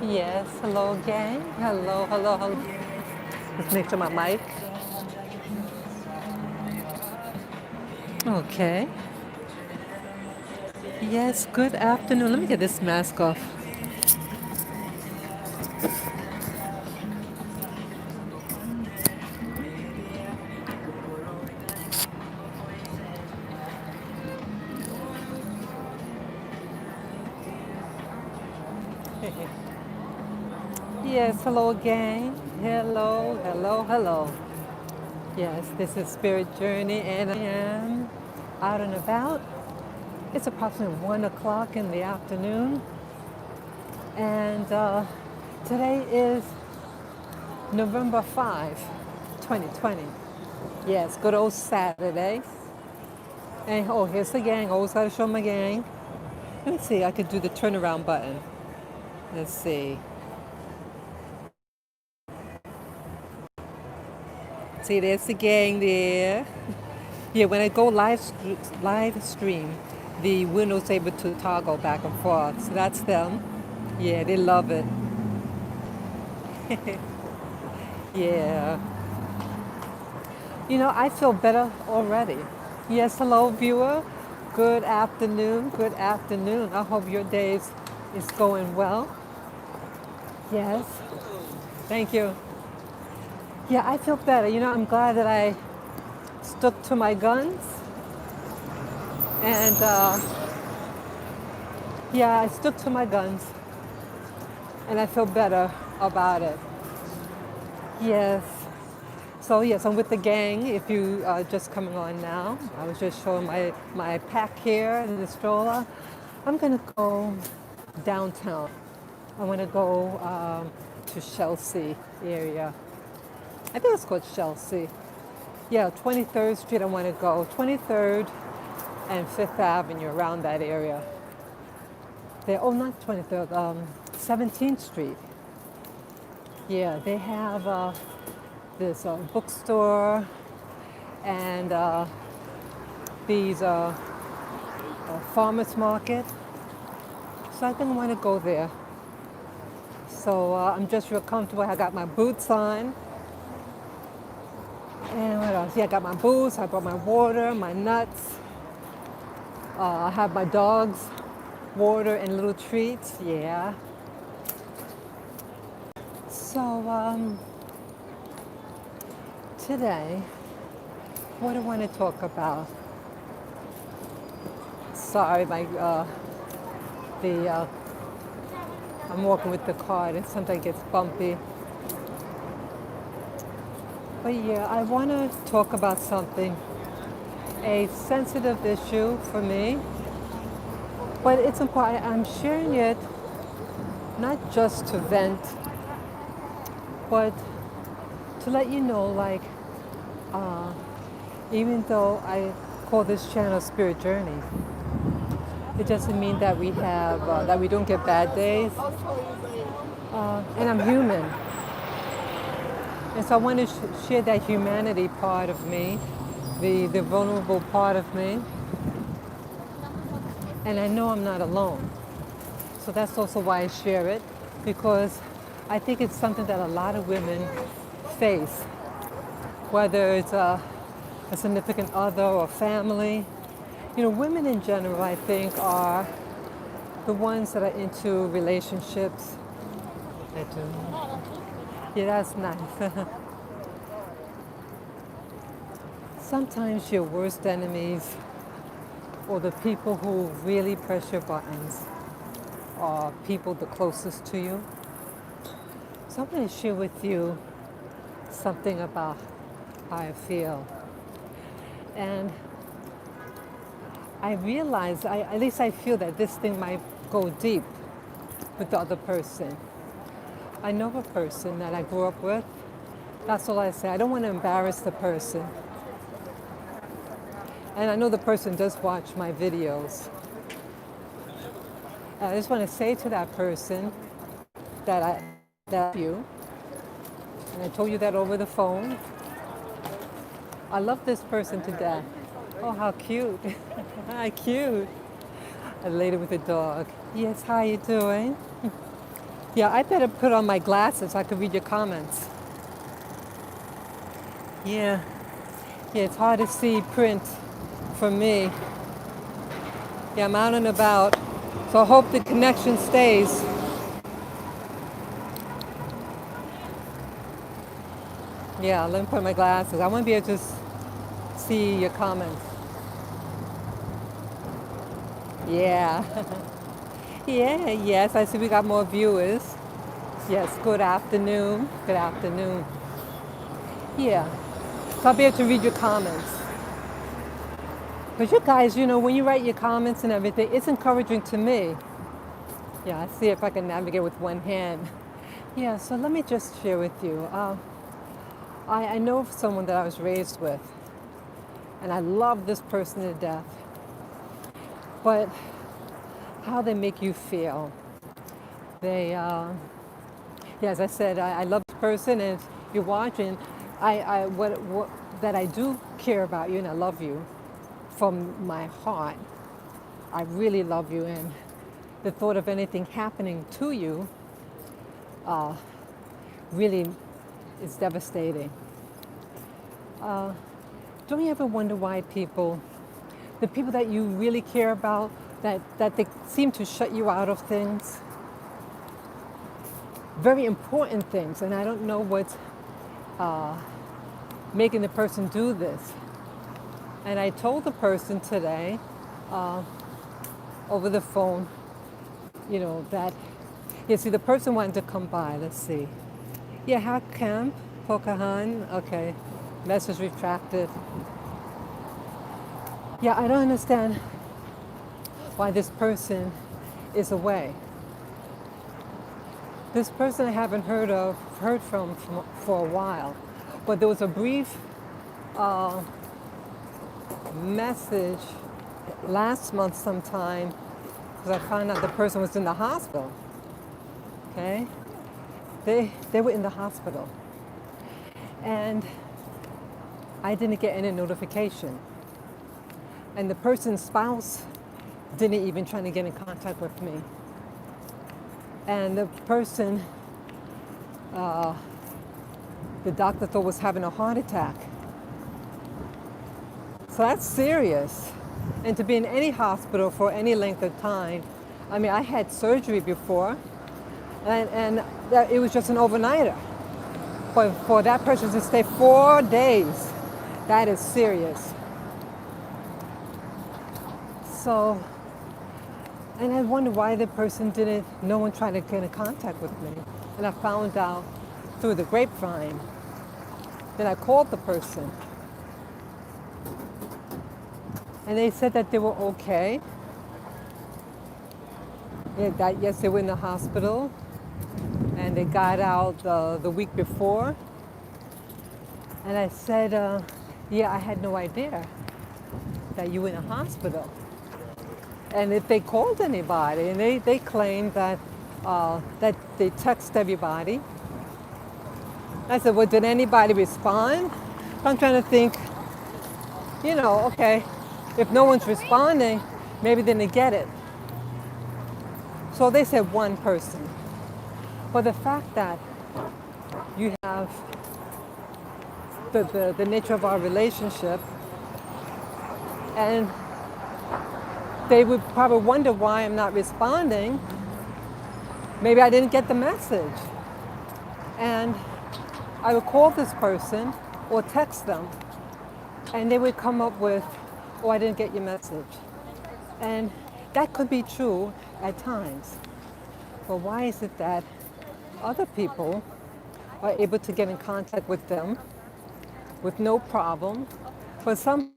Yes, hello gang. Hello, hello, hello. Let's make sure my mic. Okay. Yes, good afternoon. Let me get this mask off. Yes, hello gang. Hello, hello, hello. Yes, this is Spirit Journey and I am out and about. It's approximately 1 o'clock in the afternoon and today is November 5, 2020. Yes, good old Saturday. And oh, here's the gang. Always got to show my gang. Let me see. I could do the turnaround button. Let's see. See, there's the gang there. Yeah, when I go live stream, the window's able to toggle back and forth. So that's them. Yeah, they love it. Yeah. You know, I feel better already. Yes, hello, viewer. Good afternoon. Good afternoon. I hope your day is going well. Yes. Thank you. Yeah, I feel better. You know, I'm glad that I stuck to my guns. And yeah, I stuck to my guns. And I feel better about it. Yes. So yes, I'm with the gang. If you are just coming on now, I was just showing my pack here in the stroller. I'm gonna go downtown. I want to go to Chelsea area. I think it's called Chelsea. Yeah, 23rd Street. I want to go 23rd and 5th Avenue around that area. They oh not 23rd, 17th Street. Yeah, they have this bookstore and these farmers market. So I think I want to go there. So I'm just real comfortable. I got my boots on. And what else? Yeah, I got my boots. I brought my water, my nuts. I have my dogs, water and little treats. Yeah. So today, what do I want to talk about? Sorry, the I'm walking with the car and sometimes gets bumpy. But yeah, I want to talk about something, a sensitive issue for me. But it's important. I'm sharing it not just to vent, but to let you know, like, even though I call this channel Spirit Journey, it doesn't mean that we don't get bad days. And I'm human. And so I want to share that humanity part of me, the vulnerable part of me. And I know I'm not alone. So that's also why I share it, because I think it's something that a lot of women face, whether it's a significant other or family. You know, women in general, I think, are the ones that are into relationships. I do. Yeah, that's nice. Sometimes your worst enemies or the people who really press your buttons are people the closest to you. So I'm going to share with you something about how I feel. And I realize, at least I feel that this thing might go deep with the other person. I know a person that I grew up with. That's all I say. I don't want to embarrass the person. And I know the person does watch my videos. And I just want to say to that person that I love you. And I told you that over the phone. I love this person to death. Oh, how cute. How cute. A lady with a dog. Yes, how you doing? Yeah, I better put on my glasses so I can read your comments. Yeah, yeah, it's hard to see print for me. Yeah, I'm out and about, so I hope the connection stays. Yeah, let me put on my glasses. I want to be able to see your comments. Yeah, yeah, yes, I see we got more viewers. Yes, good afternoon. Good afternoon. Yeah, so I'll be able to read your comments. Because you guys, when you write your comments and everything, it's encouraging to me. Yeah, I see if I can navigate with one hand. Yeah, so let me just share with you. I know of someone that I was raised with, and I love this person to death. But how they make you feel. They, yeah, as I said, I love this person, and if you're watching, what that I do care about you, and I love you from my heart. I really love you, and the thought of anything happening to you really is devastating. Don't you ever wonder why the people that you really care about, that they seem to shut you out of things, very important things, and I don't know what's making the person do this. And I told the person today over the phone, that, you see, the person wanted to come by. Let's see. Yeah, how come? Pocahontas? Okay. Message retracted. Yeah, I don't understand why this person is away. This person I haven't heard from for a while. But there was a brief message last month sometime because I found out the person was in the hospital. Okay? They were in the hospital. And I didn't get any notification. And the person's spouse didn't even try to get in contact with me. And the person, the doctor thought was having a heart attack. So that's serious. And to be in any hospital for any length of time, I mean, I had surgery before, and it was just an overnighter. But for that person to stay 4 days, that is serious. So, and I wonder why the person no one tried to get in contact with me. And I found out through the grapevine. Then I called the person. And they said that they were okay. Yes, they were in the hospital. And they got out the week before. And I said, yeah, I had no idea that you were in a hospital. And if they called anybody, and they claimed that they text everybody. I said, well, did anybody respond? I'm trying to think, okay, if no one's responding, maybe they didn't get it. So they said one person. But the fact that you have the nature of our relationship, and they would probably wonder why I'm not responding. Maybe I didn't get the message. And I would call this person or text them, and they would come up with, oh, I didn't get your message. And that could be true at times. But why is it that other people are able to get in contact with them with no problem, but some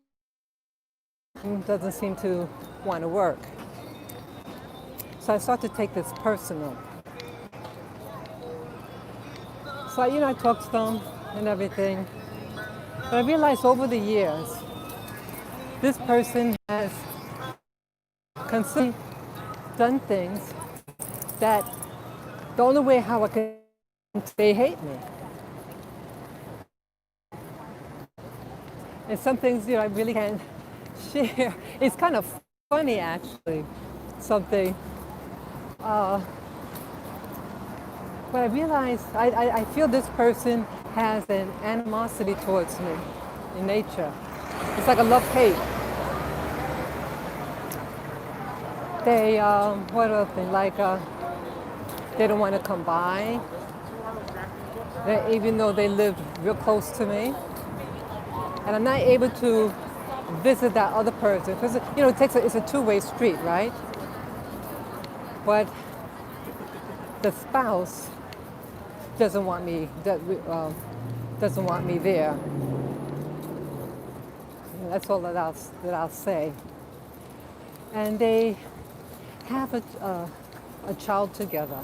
doesn't seem to want to work? So I started to take this personal. So, I talked to them and everything. But I realized over the years, this person has consistently done things that the only way how I can, they hate me. And some things, I really can't share. It's kind of funny, actually, something. But I realize, I feel this person has an animosity towards me in nature. It's like a love-hate. They, what other thing? Like, they don't want to come by, even though they live real close to me. And I'm not able to visit that other person because it's a two-way street, right? But the spouse doesn't want me doesn't want me there. That's all that I'll say. And they have a child together,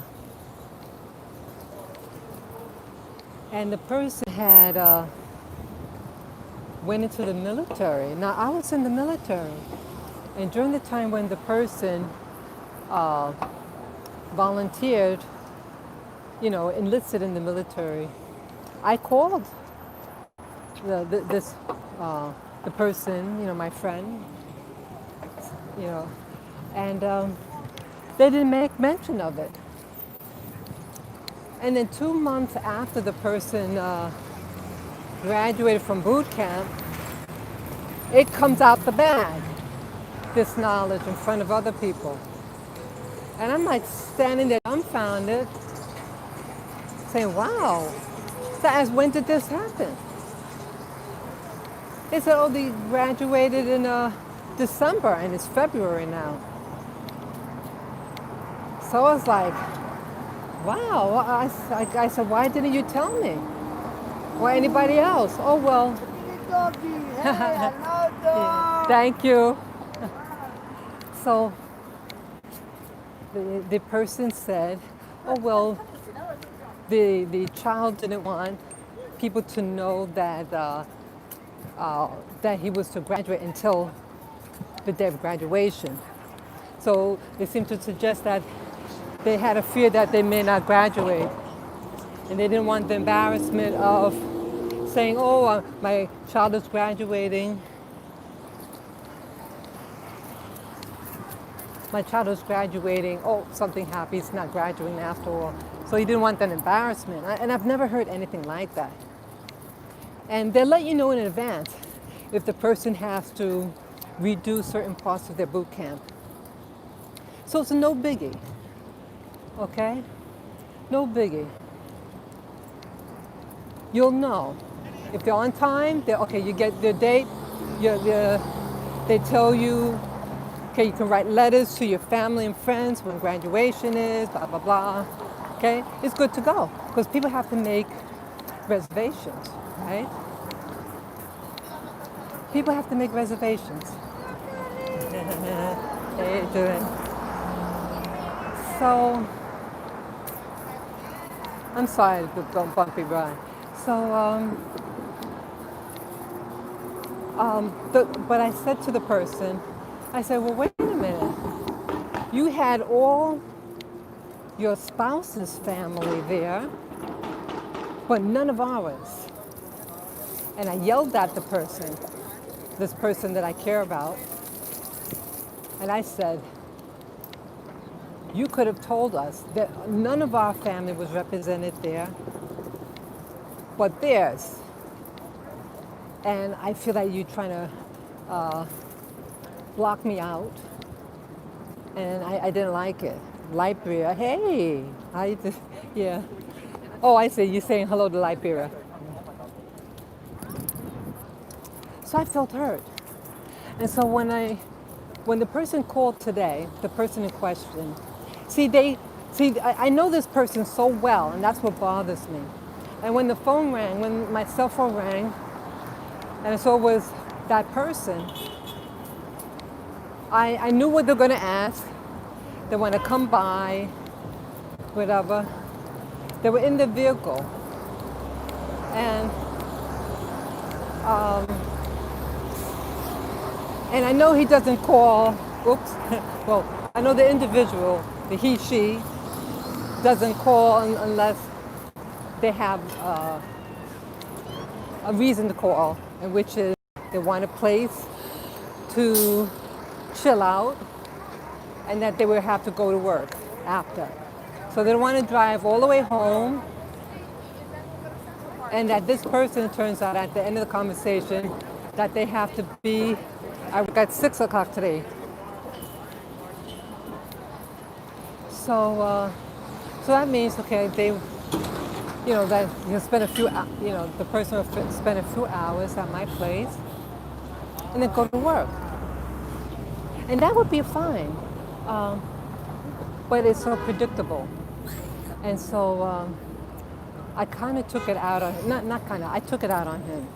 and the person had went into the military. Now I was in the military, and during the time when the person volunteered, enlisted in the military, I called the person, my friend, and they didn't make mention of it. And then 2 months after the person graduated from boot camp, it comes out the bag, this knowledge in front of other people. And I'm like standing there dumbfounded, saying, wow. So I asked, when did this happen? They said, oh, they graduated in December, and it's February now. So I was like, wow. I said, why didn't you tell me? Or anybody else? Oh, well. Yeah, thank you. So the person said, oh, well, the child didn't want people to know that that he was to graduate until the day of graduation. So they seemed to suggest that they had a fear that they may not graduate, and they didn't want the embarrassment of saying, oh, my child is graduating. My child is graduating. Oh, something happened. He's not graduating after all. So he didn't want that embarrassment. And I've never heard anything like that. And they let you know in advance if the person has to redo certain parts of their boot camp. So it's a no biggie. Okay? No biggie. You'll know. If they're on time, okay, you get their date, they tell you, okay, you can write letters to your family and friends when graduation is, blah, blah, blah. Okay? It's good to go because people have to make reservations, right? People have to make reservations. How you doing? So, I'm sorry to go bumpy ride. So, but I said to the person, I said, well, wait a minute. You had all your spouse's family there, but none of ours. And I yelled at the person, this person that I care about, and I said, you could have told us that none of our family was represented there, but theirs. And I feel like you're trying to block me out, and I didn't like it. Liberia, hey, yeah. Oh, I see, you're saying hello to Liberia. So I felt hurt. And so when the person called today, the person in question, I know this person so well, and that's what bothers me. And when the phone rang, when my cell phone rang, and so it was that person, I knew what they're going to ask. They want to come by, whatever. They were in the vehicle. And I know he doesn't call, oops, well, I know the individual, the he, she, doesn't call unless they have a reason to call, and which is they want a place to chill out and that they would have to go to work after. So they don't want to drive all the way home. And that this person turns out at the end of the conversation that they have to be, I work at 6 o'clock today. So that means, okay, that you'll spend the person will spend a few hours at my place and then go to work. And that would be fine. But it's so predictable. And so I kind of took it out on, I took it out on him.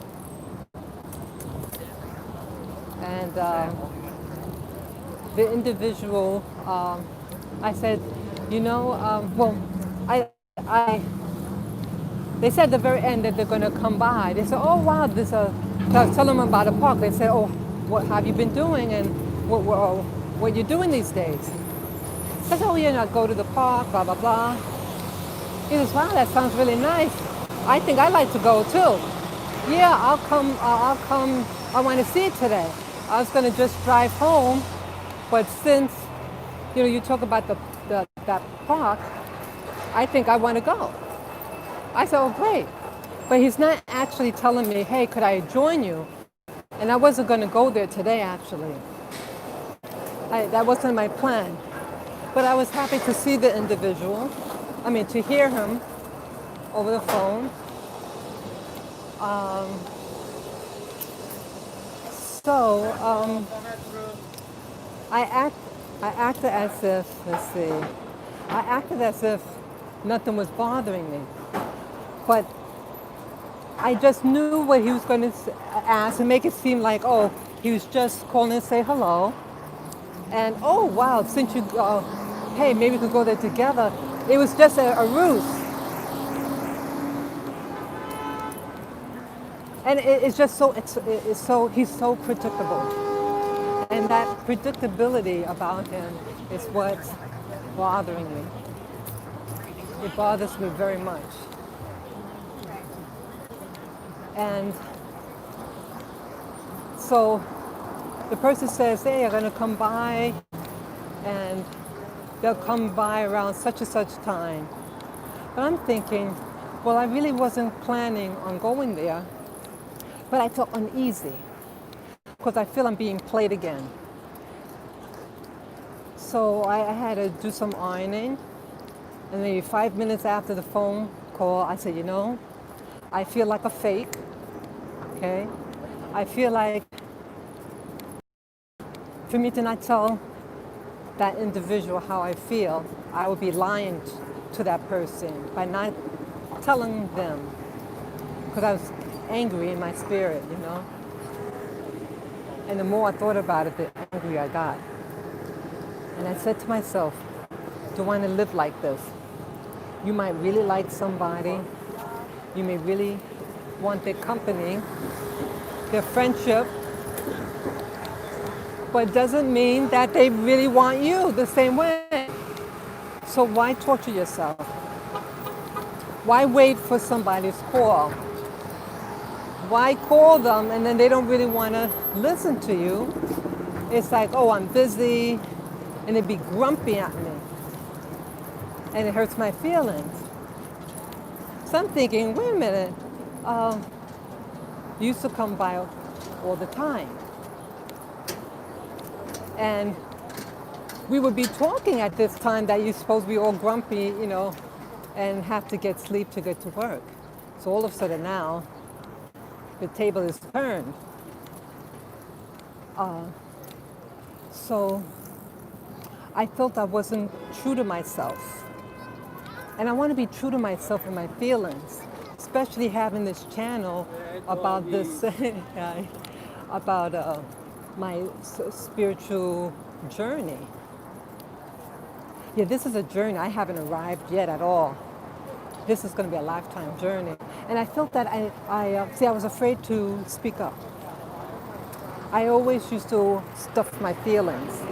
And the individual, I said, they said at the very end that they're going to come by. They said, oh, wow, I was telling them about the park. They said, oh, what have you been doing and what you doing these days? I said, oh, I go to the park, blah, blah, blah. He says, wow, that sounds really nice. I think I'd like to go too. Yeah, I'll come, I want to see it today. I was going to just drive home, but since, you talk about that park, I think I want to go. I said, oh, great. But he's not actually telling me, hey, could I join you? And I wasn't going to go there today, actually. That wasn't my plan. But I was happy to see the individual. To hear him over the phone. I acted as if, I acted as if nothing was bothering me. But I just knew what he was going to ask and make it seem like, oh, he was just calling to say hello. And, oh, wow, since you, hey, maybe we could go there together. It was just a ruse. And it's just he's so predictable. And that predictability about him is what's bothering me. It bothers me very much. And so the person says, hey, I'm going to come by, and they'll come by around such and such time. But I'm thinking, well, I really wasn't planning on going there, but I felt uneasy because I feel I'm being played again. So I had to do some ironing, and maybe 5 minutes after the phone call, I said, I feel like a fake, okay? I feel like for me to not tell that individual how I feel, I would be lying to that person by not telling them, because I was angry in my spirit, And the more I thought about it, the angrier I got. And I said to myself, do I want to live like this? You might really like somebody. You may really want their company, their friendship, but it doesn't mean that they really want you the same way. So why torture yourself? Why wait for somebody's call? Why call them and then they don't really want to listen to you? It's like, oh, I'm busy, and they'd be grumpy at me. And it hurts my feelings. So I'm thinking, wait a minute, you used to come by all the time. And we would be talking at this time that you're supposed to be all grumpy, and have to get sleep to get to work. So all of a sudden now, the table is turned. So I felt I wasn't true to myself. And I want to be true to myself and my feelings, especially having this channel about this, about my spiritual journey. Yeah, this is a journey. I haven't arrived yet at all. This is going to be a lifetime journey. And I felt that I was afraid to speak up. I always used to stuff my feelings.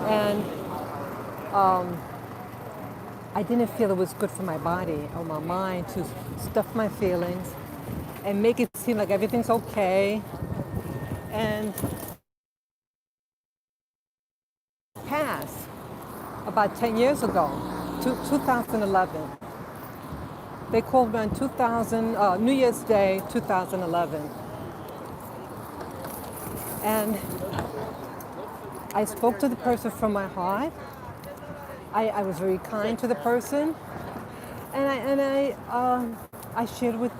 And I didn't feel it was good for my body or my mind to stuff my feelings and make it seem like everything's okay. And passed about 10 years ago. 2011. They called me on 2000, New Year's Day, 2011. And I spoke to the person from my heart. I was very kind to the person. I shared with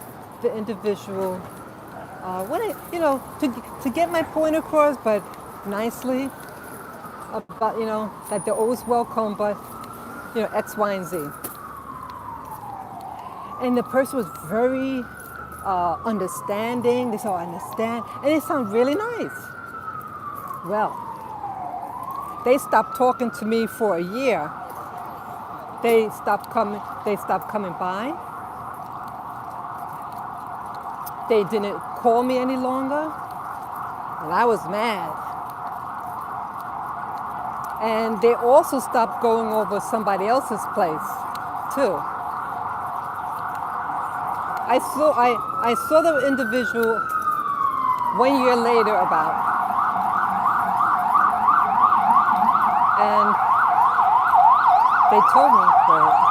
the individual what to get my point across, but nicely about, that they're always welcome, but, X, Y, and Z. And the person was very understanding. They said, "Oh, I understand." And it sounded really nice. Well, they stopped talking to me for a year. They stopped coming by. They didn't call me any longer. And I was mad. And they also stopped going over somebody else's place, too. I saw the individual 1 year later about. And they told me that.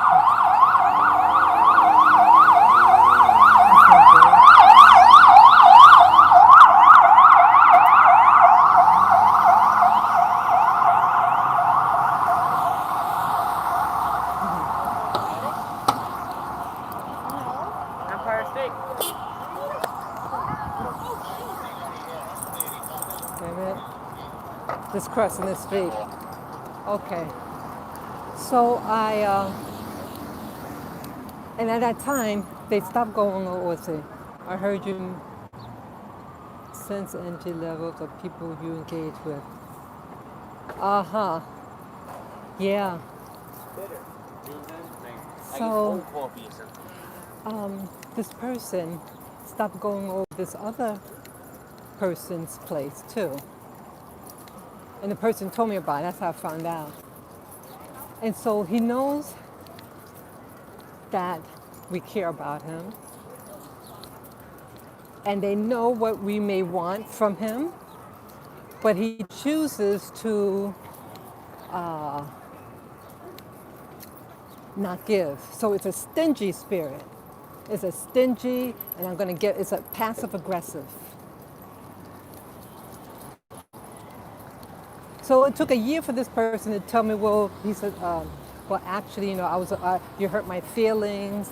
Just crossing the street. Okay. So and at that time, they stopped going, what was it? I heard you sense energy levels of people you engage with. Uh-huh. Yeah. So, this person stopped going over this other person's place too. And the person told me about it. That's how I found out. And so he knows that we care about him. And they know what we may want from him. But he chooses to not give. So it's a stingy spirit. It's a stingy, and it's a passive aggressive. So it took a year for this person to tell me, well, he said, well, actually, you hurt my feelings,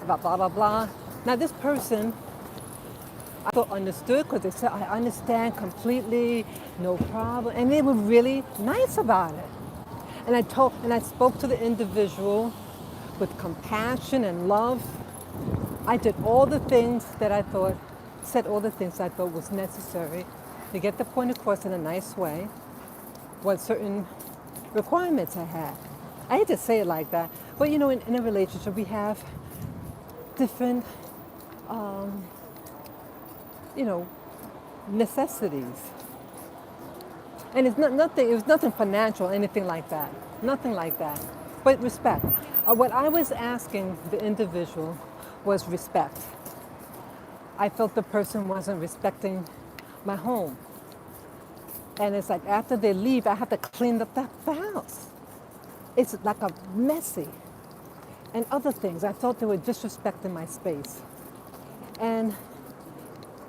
about blah, blah, blah. Now this person, I thought understood because they said, I understand completely, no problem. And they were really nice about it. And I spoke to the individual with compassion and love. I did all the things that I thought, said all the things I thought was necessary to get the point across in a nice way, what certain requirements I had. I hate to say it like that, but in a relationship we have different, necessities. And it was nothing financial, anything like that. Nothing like that. But respect. What I was asking the individual was respect. I felt the person wasn't respecting my home. And it's like after they leave, I have to clean up the house. It's like a messy. And other things, I thought they were disrespecting my space. And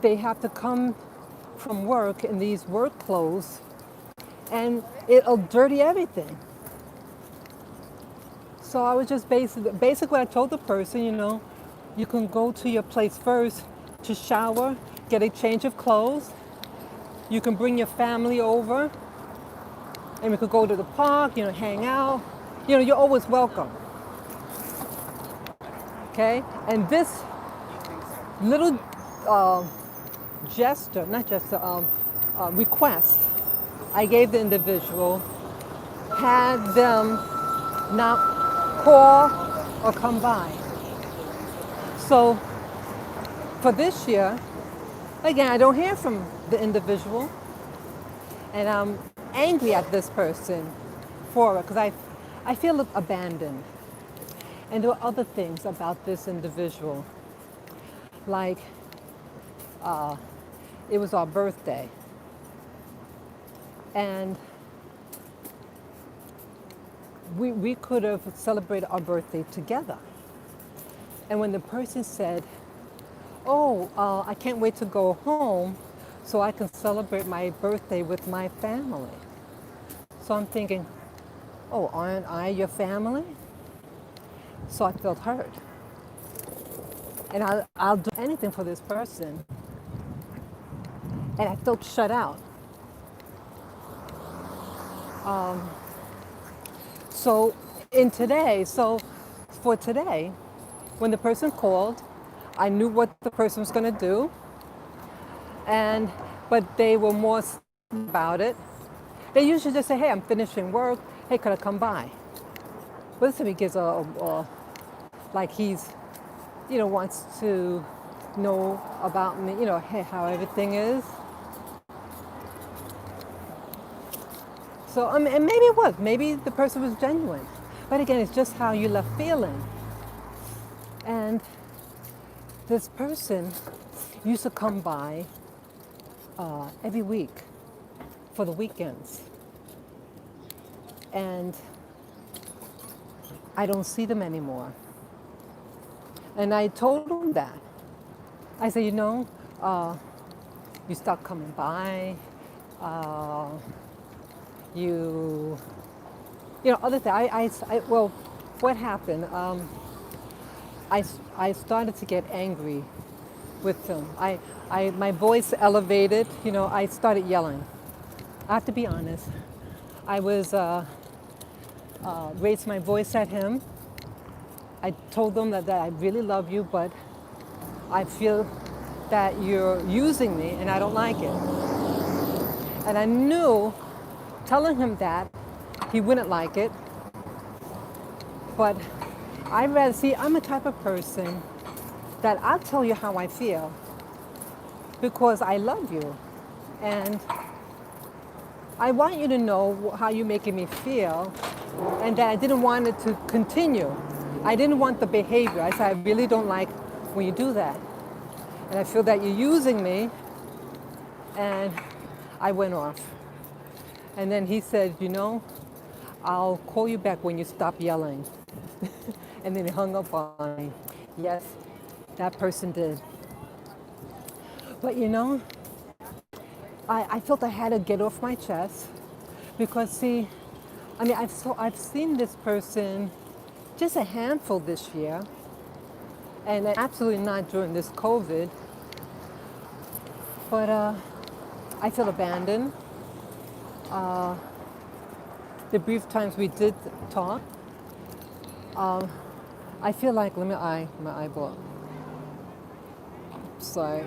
they have to come from work in these work clothes, and it'll dirty everything. So I was just basically I told the person, you can go to your place first to shower, get a change of clothes. You can bring your family over, and we could go to the park, hang out. You're always welcome. Okay? And this little gesture, not just request, I gave the individual, had them not call or come by. So for this year, again, I don't hear from the individual, and I'm angry at this person for it because I feel abandoned. And there were other things about this individual, like it was our birthday, and we could have celebrated our birthday together. And when the person said, oh, I can't wait to go home so I can celebrate my birthday with my family. So I'm thinking, oh, aren't I your family? So I felt hurt. And I'll do anything for this person. And I felt shut out. So for today, when the person called, I knew what the person was going to do, but they were more about it. They usually just say, "Hey, I'm finishing work. Hey, could I come by?" But this time he gives like he's, wants to know about me, hey, how everything is. So, and maybe it was. Maybe the person was genuine. But again, it's just how you left feeling. And this person used to come by every week for the weekends. And I don't see them anymore. And I told them that. I said, you stopped coming by. Other things. Well, what happened? I started to get angry with them. My voice elevated. I started yelling. I have to be honest. I was raised my voice at him. I told them that I really love you, but I feel that you're using me, and I don't like it. And I knew, telling him that, he wouldn't like it. But I'm a type of person that I'll tell you how I feel because I love you. And I want you to know how you're making me feel and that I didn't want it to continue. I didn't want the behavior. I said, I really don't like when you do that. And I feel that you're using me. And I went off. And then he said, I'll call you back when you stop yelling. And then he hung up on me. Yes, that person did. But I felt I had to get off my chest because I've seen this person just a handful this year, and absolutely not during this COVID. But I feel abandoned. The brief times we did talk, I feel like, let me eye my eyeball. Sorry.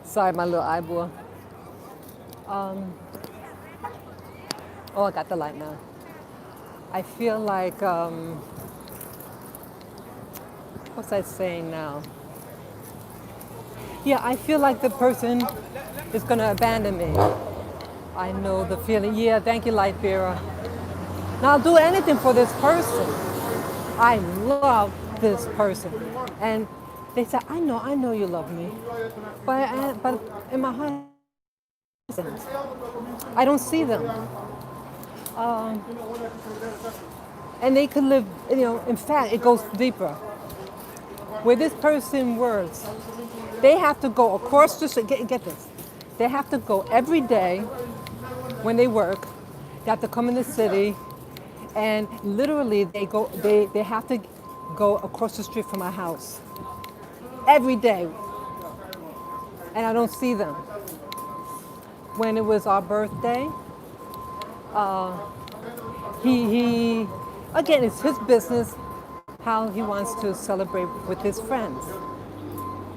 Sorry, my little eyeball. Oh, I got the light now. I feel like, what's I saying now? Yeah, I feel like the person is going to abandon me. I know the feeling. Yeah, thank you, Light Bearer. Now, I'll do anything for this person. I love this person. And they said, I know you love me. But in my heart, I don't see them. And they could live, in fact, it goes deeper. Where this person works, they have to go across the street. Get this. They have to go every day when they work. They have to come in the city, and literally they have to go across the street from my house every day, and I don't see them. When it was our birthday, he again, it's his business how he wants to celebrate with his friends.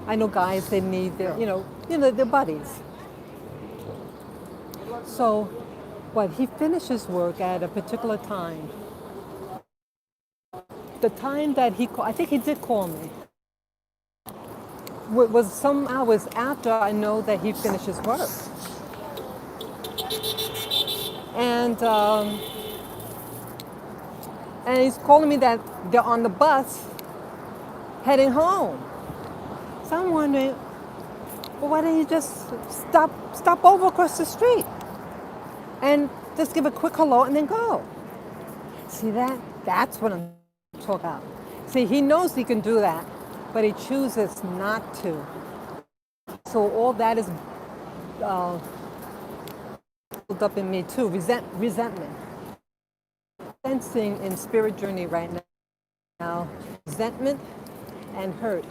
I know guys, they need their, their buddies. So, but he finishes work at a particular time. The time that he called, I think he did call me, was some hours after I know that he finishes work. And he's calling me that they're on the bus heading home. So I'm wondering, well, why don't you just stop over across the street and just give a quick hello and then go? See that? That's what I'm talking about. See, he knows he can do that, but he chooses not to. So all that is uh, built up in me too. Resentment. Sensing in spirit journey right now, resentment and hurt.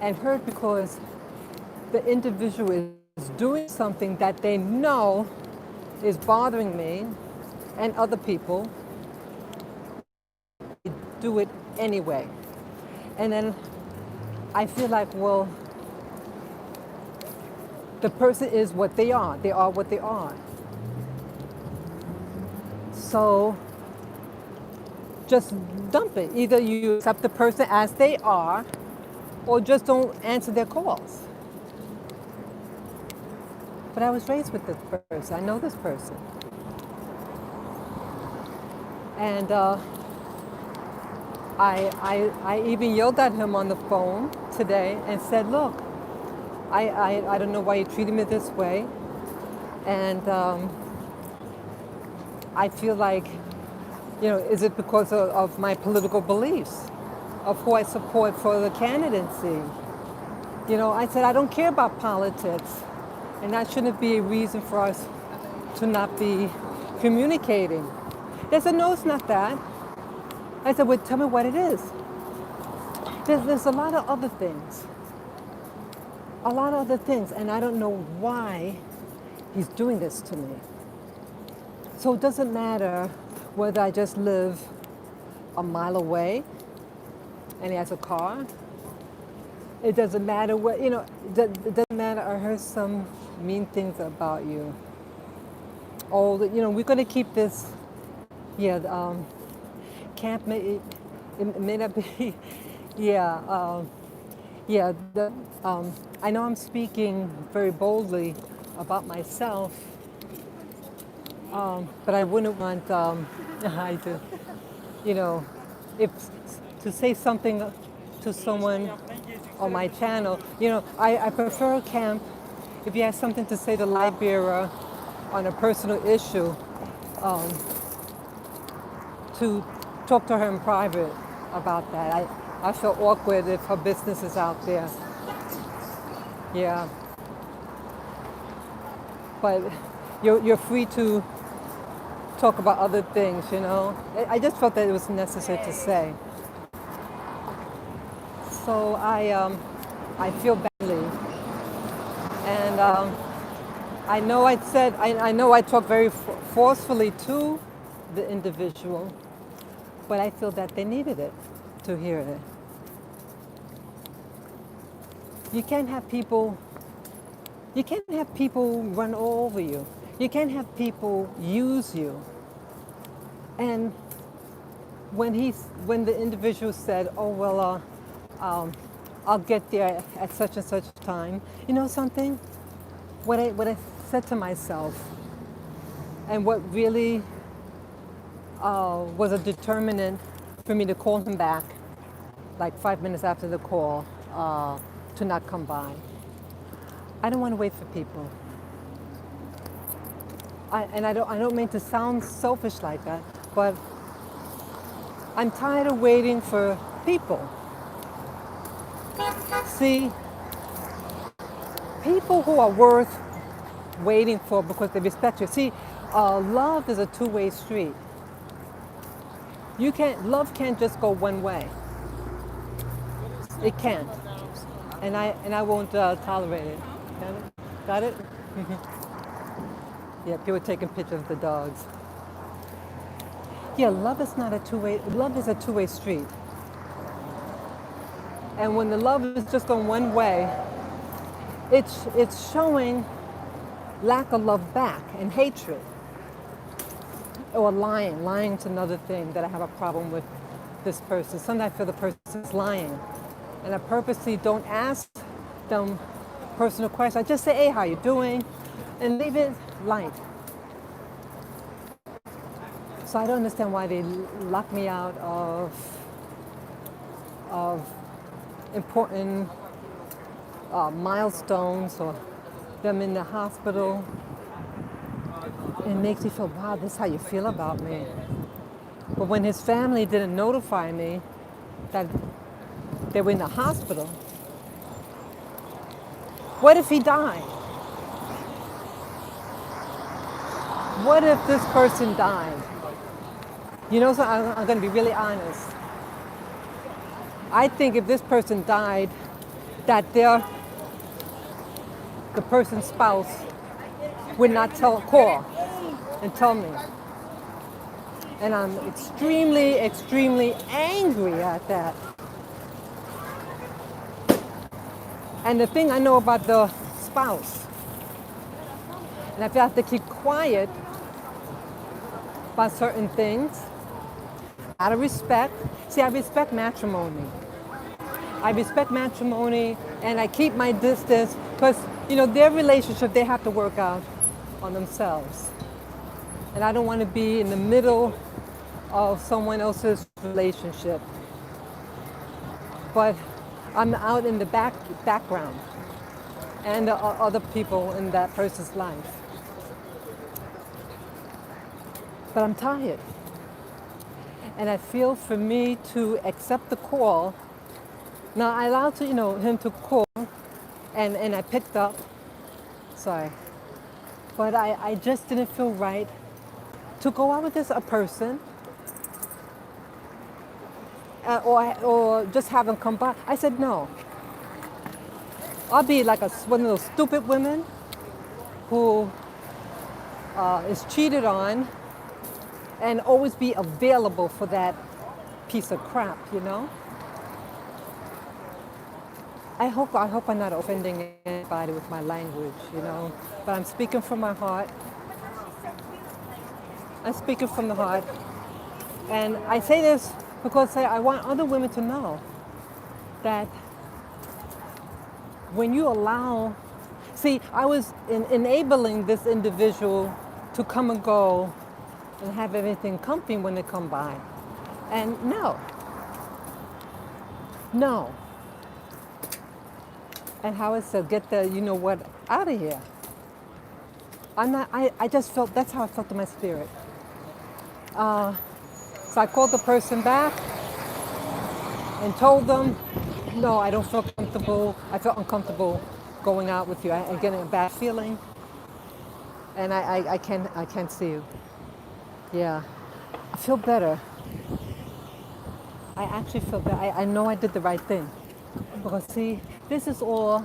And hurt because the individual is doing something that they know is bothering me and other people. They do it anyway. And then I feel like, well, the person is what they are. They are what they are. So just dump it. Either you accept the person as they are or just don't answer their calls. But I was raised with this person. I know this person. And I even yelled at him on the phone today and said, look, I don't know why you treated me this way. And I feel like, is it because of my political beliefs, of who I support for the candidacy? I said, I don't care about politics. And that shouldn't be a reason for us to not be communicating. They said, no, it's not that. I said, well, tell me what it is. There's a lot of other things. A lot of other things. And I don't know why he's doing this to me. So it doesn't matter whether I just live a mile away and he has a car. It doesn't matter what, it doesn't matter. I heard some mean things about you. Oh, we're going to keep this, camp, it may not be, I know I'm speaking very boldly about myself, but I wouldn't want, I do, if to say something to someone on my channel, I prefer camp if you have something to say to light bearer on a personal issue, to talk to her in private about that. I feel awkward if her business is out there. Yeah. But you're free to talk about other things, I just felt that it was necessary to say. So I feel badly. And I know I know I talk very forcefully to the individual, but I feel that they needed it to hear it. You can't have people run all over you. You can't have people use you. And when the individual said, oh, well, I'll get there at such and such time, you know something? What I said to myself, and what really was a determinant for me to call him back, like 5 minutes after the call, to not come by. I don't want to wait for people. I don't mean to sound selfish like that, but I'm tired of waiting for people. See, people who are worth waiting for because they respect you. See, love is a two-way street. Love can't just go one way. It can't. And I won't tolerate it. Got it? Yeah, people taking pictures of the dogs. Yeah, love is a two-way street. And when the love is just on one way, it's showing lack of love back and hatred. Or lying. Lying's another thing that I have a problem with this person. Sometimes I feel the person's lying. And I purposely don't ask them personal questions. I just say, hey, how you doing? And leave it light. So I don't understand why they lock me out of important milestones or them in the hospital. It makes me feel, wow, this is how you feel about me. But when his family didn't notify me that they were in the hospital, what if he died? What if this person died? You know, so I'm going to be really honest. I think if this person died, that the person's spouse would not call and tell me. And I'm extremely, extremely angry at that. And the thing I know about the spouse, and if I have to keep quiet about certain things, out of respect. See, I respect matrimony. I respect matrimony, and I keep my distance because, you know, their relationship, they have to work out on themselves. And I don't want to be in the middle of someone else's relationship. But I'm out in the background and the other people in that person's life. But I'm tired. And I feel for me to accept the call. Now I allowed to, him to call, and I picked up. Sorry. But I just didn't feel right to go out with a person or just have him come by. I said no. I'll be like one of those stupid women who is cheated on and always be available for that piece of crap, you know? I hope I'm not offending anybody with my language, you know? But I'm speaking from my heart. I'm speaking from the heart. And I say this because I want other women to know that when you allow, see, I was enabling this individual to come and go and have everything comfy when they come by. And no. And Howard said, get the, you know what, out of here. I just felt, that's how I felt in my spirit. So I called the person back and told them, no, I don't feel comfortable. I felt uncomfortable going out with you. I'm getting a bad feeling. And I can't see you. Yeah, I feel better. I actually feel better. I know I did the right thing. Because see, this is all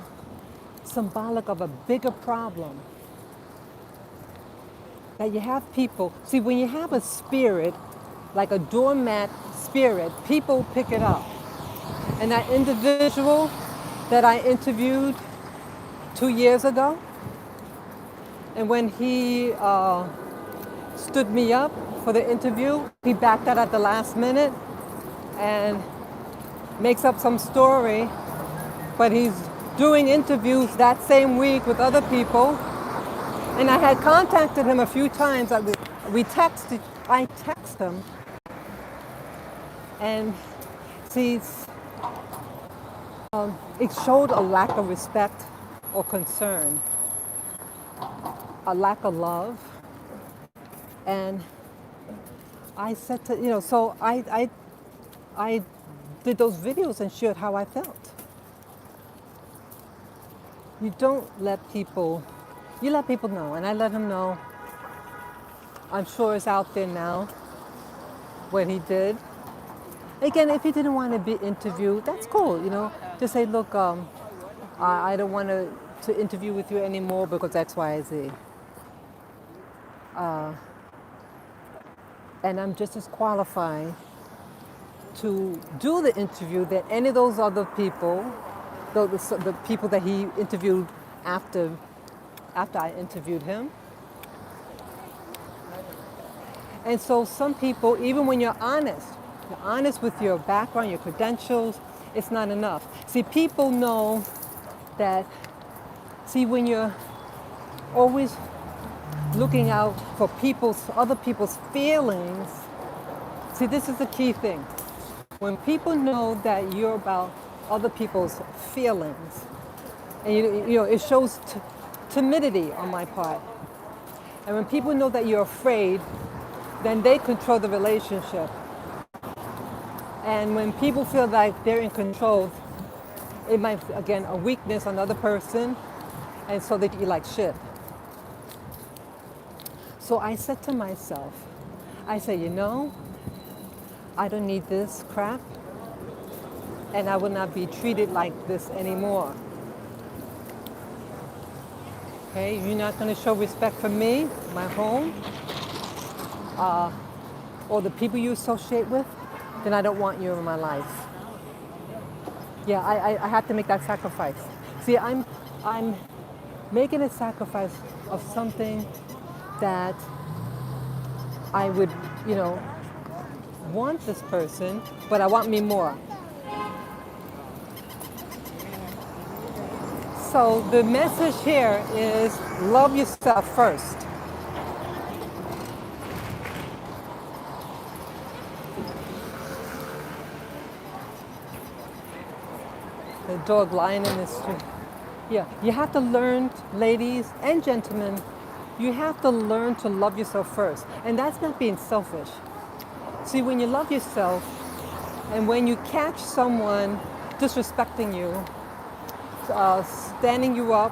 symbolic of a bigger problem. That you have people, see, when you have a spirit, like a doormat spirit, people pick it up. And that individual that I interviewed 2 years ago, and when he stood me up for the interview, he backed out at the last minute and makes up some story, but he's doing interviews that same week with other people. And I had contacted him a few times. I text him, and see, it showed a lack of respect or concern, a lack of love. And I said to, so I did those videos and shared how I felt. You don't let people, you let people know, and I let him know. I'm sure it's out there now what he did. Again, if he didn't want to be interviewed, that's cool, Just say, look, I don't want to interview with you anymore because X, Y, Z. And I'm just as qualified to do the interview that any of those other people, the people that he interviewed after I interviewed him. And so some people, even when you're honest with your background, your credentials, it's not enough. See, people know that, when you're always looking out for other people's feelings, this is the key thing. When people know that you're about other people's feelings, and it shows timidity on my part. And when people know that you're afraid, then they control the relationship. And when people feel like they're in control, it might, again, a weakness on the other person, and so they treat you like shit. So I said to myself, I said, I don't need this crap, and I will not be treated like this anymore. Okay, you're not going to show respect for me, my home, or the people you associate with, then I don't want you in my life. Yeah, I have to make that sacrifice. See, I'm making a sacrifice of something that I would, you know, want this person, but I want me more. So the message here is love yourself first. The dog lying in the street. Yeah, you have to learn, ladies and gentlemen, you have to learn to love yourself first. And that's not being selfish. See, when you love yourself and when you catch someone disrespecting you, standing you up,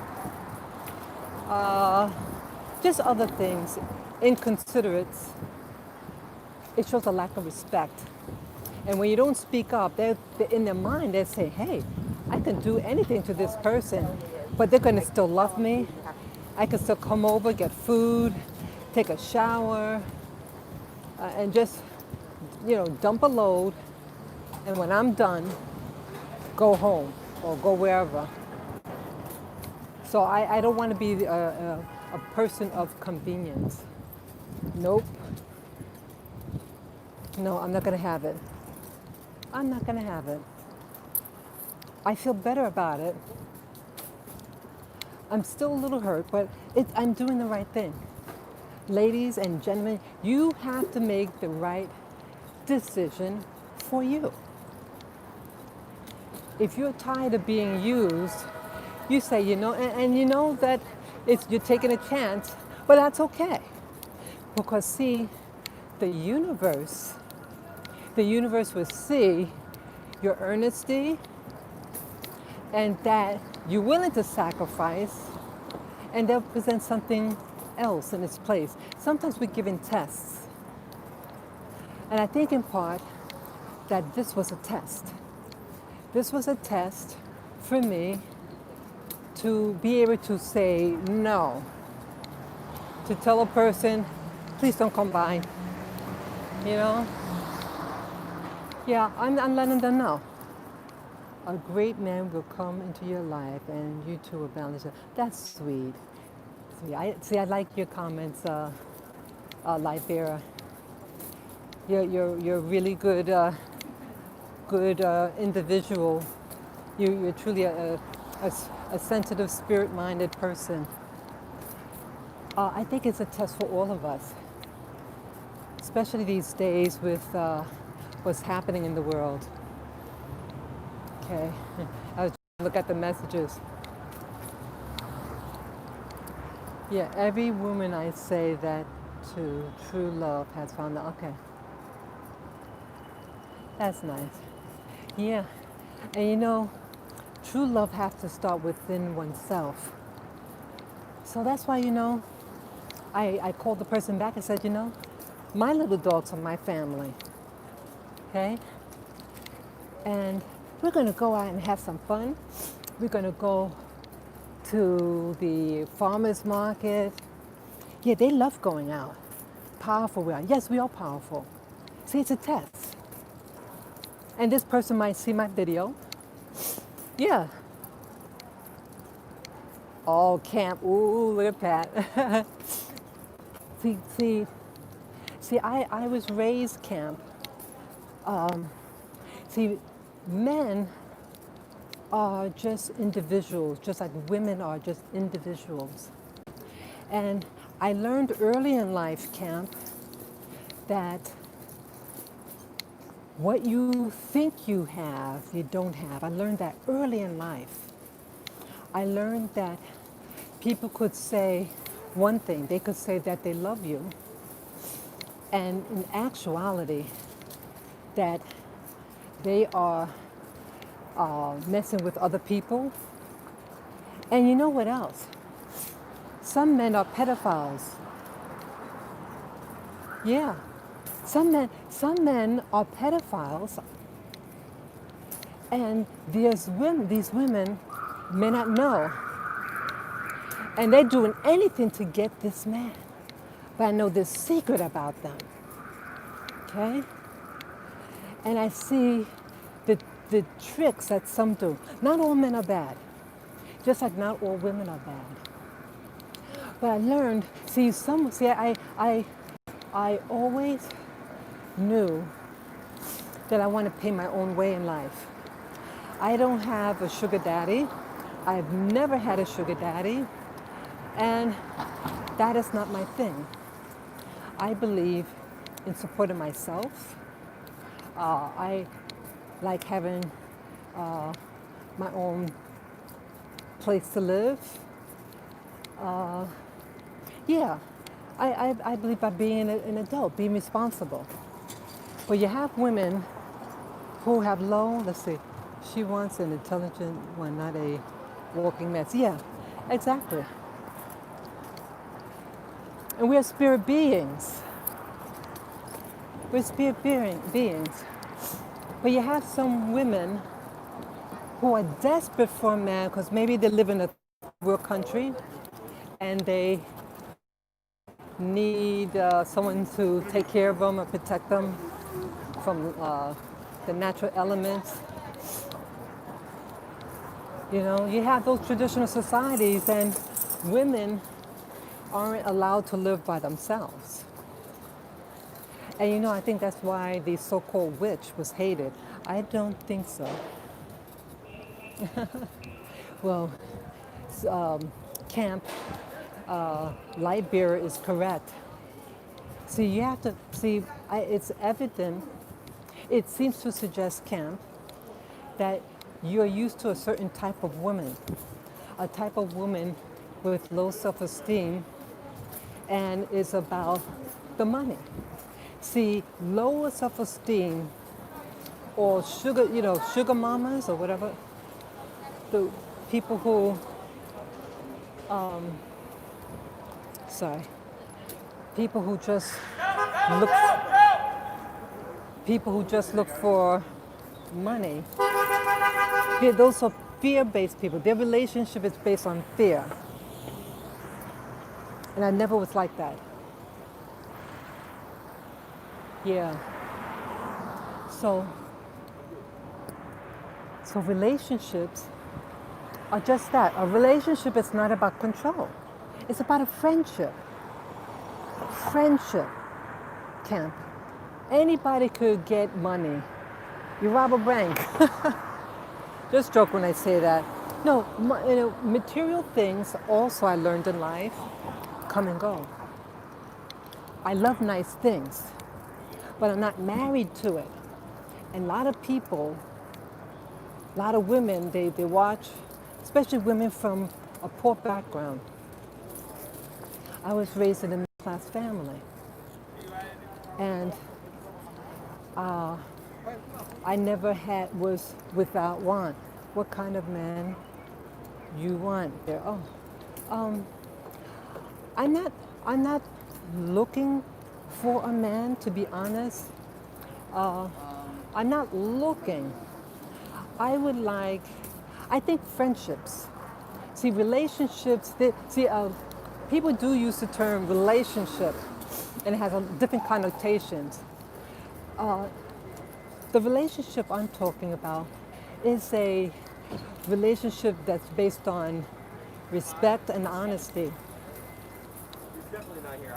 just other things, inconsiderates, it shows a lack of respect. And when you don't speak up, they're in their mind, they say, hey, I can do anything to this person, but they're going to still love me. I can still come over, get food, take a shower, and just, dump a load. And when I'm done, go home or go wherever. So I don't want to be a person of convenience. Nope. No, I'm not going to have it. I'm not going to have it. I feel better about it. I'm still a little hurt, but I'm doing the right thing. Ladies and gentlemen, you have to make the right decision for you. If you're tired of being used, you say, and you know that you're taking a chance, but that's okay. Because see, the universe will see your earnesty and that you're willing to sacrifice, and they'll present something else in its place. Sometimes we're given tests. And I think in part that this was a test. This was a test for me to be able to say no. To tell a person, please don't come by. Yeah, I'm letting them know. A great man will come into your life and you two will balance it. That's sweet. I like your comments, Light Bearer. You're a really good individual. You're truly a sensitive, spirit-minded person. I think it's a test for all of us, especially these days with what's happening in the world. Okay, I was trying to look at the messages. Yeah, every woman I say that to, true love has found that. Okay, that's nice. Yeah, and true love has to start within oneself. So that's why, I called the person back and said, my little dogs are my family. Okay? And we're going to go out and have some fun. We're going to go to the farmer's market. Yeah, they love going out. Powerful we are. Yes, we are powerful. See, it's a test. And this person might see my video. Yeah. Oh, camp. Ooh, look at Pat. See, I was raised camp. See, men are just individuals, just like women are just individuals. And I learned early in life, camp, that what you think you have, you don't have. I learned that early in life. I learned that people could say one thing. They could say that they love you. And in actuality, that They are messing with other people. And you know what else? Some men are pedophiles. Yeah. Some men are pedophiles, and these women may not know. And they're doing anything to get this man. But I know this secret about them. Okay? And I see the tricks that some do. Not all men are bad. Just like not all women are bad. But I learned, I always knew that I want to pay my own way in life. I don't have a sugar daddy. I've never had a sugar daddy. And that is not my thing. I believe in supporting myself. I like having my own place to live. Yeah, I believe by being an adult, being responsible. But you have women who have let's see, she wants an intelligent one, not a walking mess. Yeah, exactly. And we're spirit beings. We're spirit beings. But you have some women who are desperate for a man because maybe they live in a third-world country and they need someone to take care of them or protect them from the natural elements. You know, you have those traditional societies and women aren't allowed to live by themselves. And you know, I think that's why the so-called witch was hated. I don't think so. Well, Camp Lightbearer is correct. See, you have to see. It's evident. It seems to suggest, Camp, that you're used to a certain type of woman, a type of woman with low self-esteem, and it's about the money. See, lower self-esteem or sugar mamas or whatever, the people who, people who just look, for money. Those are fear-based people. Their relationship is based on fear. And I never was like that. Yeah. So relationships are just that. A relationship is not about control. It's about a friendship. Friendship, Camp. Anybody could get money. You rob a bank. Just joke when I say that. No, material things also I learned in life come and go. I love nice things, but I'm not married to it. And a lot of people, a lot of women, they watch, especially women from a poor background. I was raised in a middle-class family. And I never was without want. What kind of man you want? I'm not looking for a man, to be honest. I'm not looking. I think friendships. See, relationships, people do use the term relationship, and it has different connotations. The relationship I'm talking about is a relationship that's based on respect and honesty.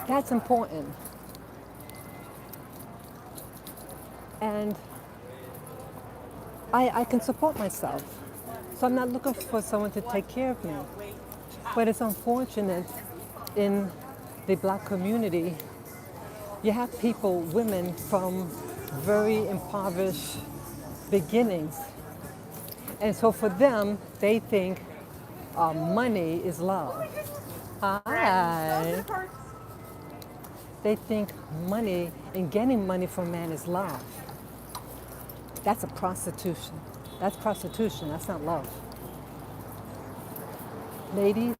That's important. And I can support myself. So I'm not looking for someone to take care of me. But it's unfortunate in the Black community, you have people, women from very impoverished beginnings. And so for them, they think money is love. Hi. They think money and getting money from a man is love. That's a prostitution. That's prostitution. That's not love. Ladies,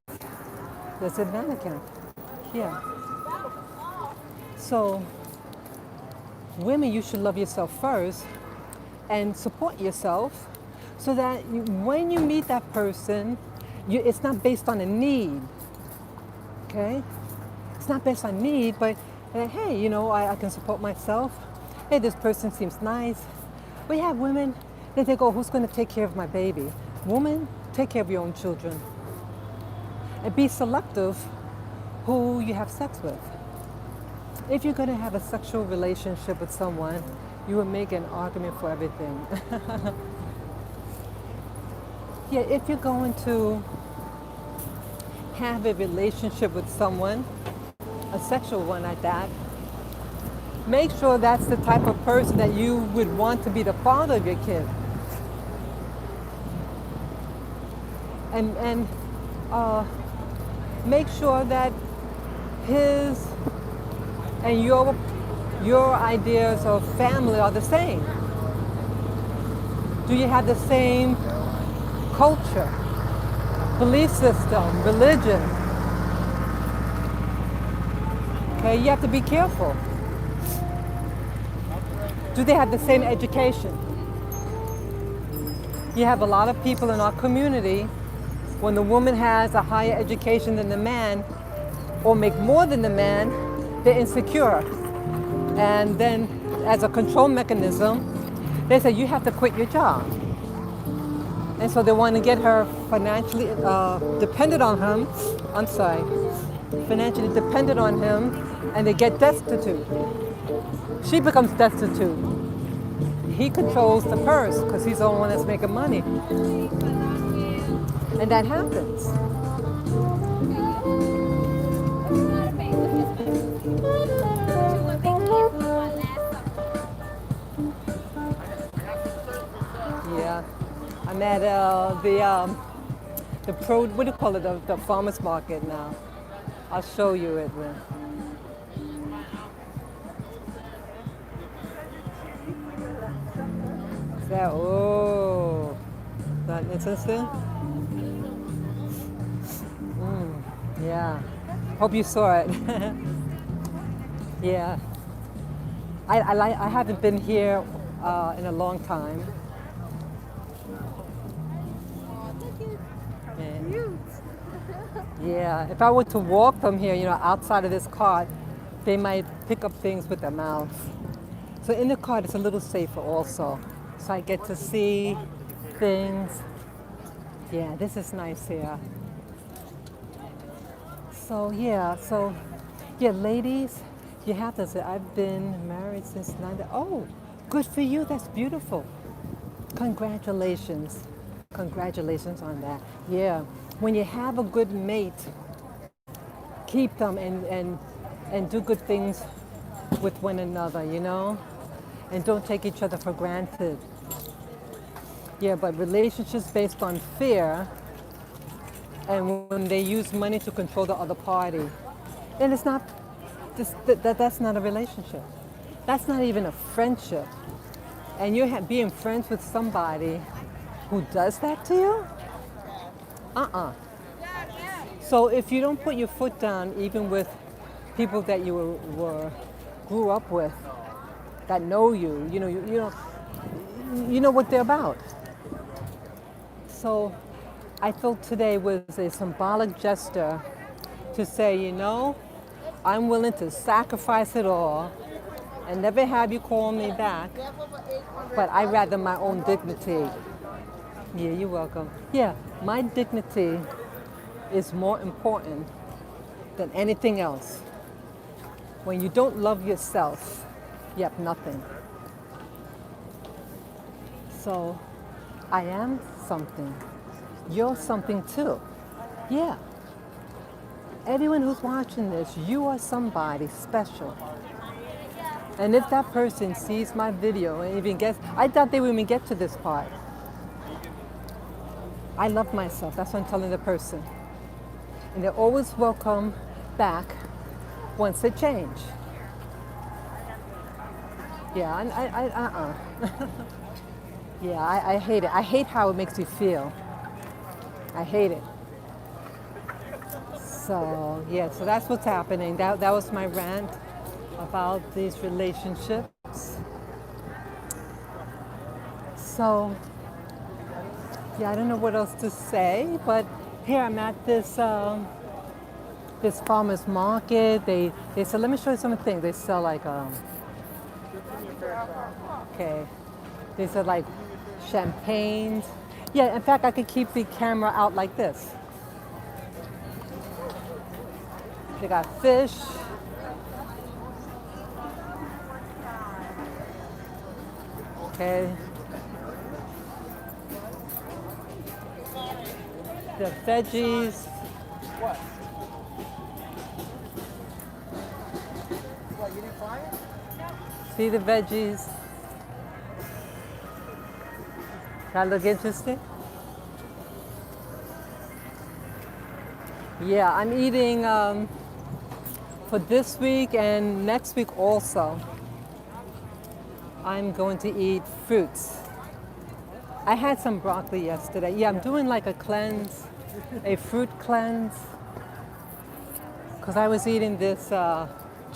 there's a mannequin. Yeah. So, women, you should love yourself first and support yourself so that when you meet that person, it's not based on a need. Okay? It's not based on need, but hey, I can support myself. Hey, this person seems nice. We have women, they think, oh, who's going to take care of my baby? Woman, take care of your own children. And be selective who you have sex with. If you're going to have a sexual relationship with someone, you will make an argument for everything. Yeah, if you're going to have a relationship with someone, a sexual one at that, make sure that's the type of person that you would want to be the father of your kid. And make sure that his and your ideas of family are the same. Do you have the same culture, belief system, religion? Okay, you have to be careful. Do they have the same education? You have a lot of people in our community, when the woman has a higher education than the man, or make more than the man, they're insecure. And then as a control mechanism, they say you have to quit your job. And so they want to get her financially dependent on him. Financially dependent on him, and they get destitute. She becomes destitute. He controls the purse because he's the only one that's making money. And that happens. Yeah, I'm at what do you call it? The farmers market now. I'll show you it then. Is that that interesting? Yeah. Hope you saw it. Yeah. I haven't been here in a long time. Yeah, if I were to walk from here, outside of this cart, they might pick up things with their mouths. So in the cart, it's a little safer also. So I get to see things. Yeah, this is nice here. So ladies, you have to say, I've been married since 90. Oh, good for you. That's beautiful. Congratulations. Congratulations on that. Yeah. When you have a good mate, keep them and do good things with one another, and don't take each other for granted. Yeah, but relationships based on fear, and when they use money to control the other party, then it's not, that's not a relationship. That's not even a friendship. And you're being friends with somebody who does that to you? So if you don't put your foot down, even with people that you grew up with, that know you, you know what they're about. So I felt today was a symbolic gesture to say, I'm willing to sacrifice it all and never have you call me back, but I'd rather my own dignity. Yeah, you're welcome. Yeah, my dignity is more important than anything else. When you don't love yourself, you have nothing. So I am something. You're something too. Yeah. Everyone who's watching this, you are somebody special. And if that person sees my video and even I doubt they would even get to this part. I love myself. That's what I'm telling the person. And they're always welcome back once they change. Yeah, Yeah, I hate it. I hate how it makes you feel. I hate it. So yeah, so that's what's happening. That was my rant about these relationships. So yeah, I don't know what else to say, but here I'm at this farmers market. They sell. Let me show you something. They sell like okay, they sell like champagnes. Yeah, in fact, I could keep the camera out like this. They got fish. Okay, the veggies. What? What, you didn't find it? See the veggies. That look interesting? Yeah, I'm eating for this week and next week also. I'm going to eat fruits. I had some broccoli yesterday. Yeah, I'm doing like a cleanse, a fruit cleanse, because I was eating this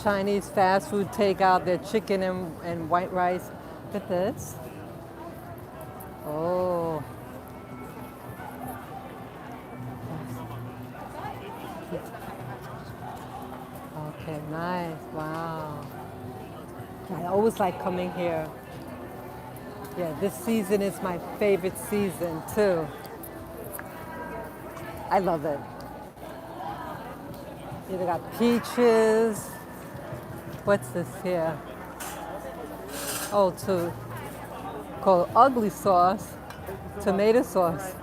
Chinese fast food takeout, their chicken and white rice. Look at this. Oh, okay, nice. Wow. I always like coming here. Yeah, this season is my favorite season too. I love it. Yeah, they got peaches. What's this here? Oh, called ugly sauce, tomato sauce.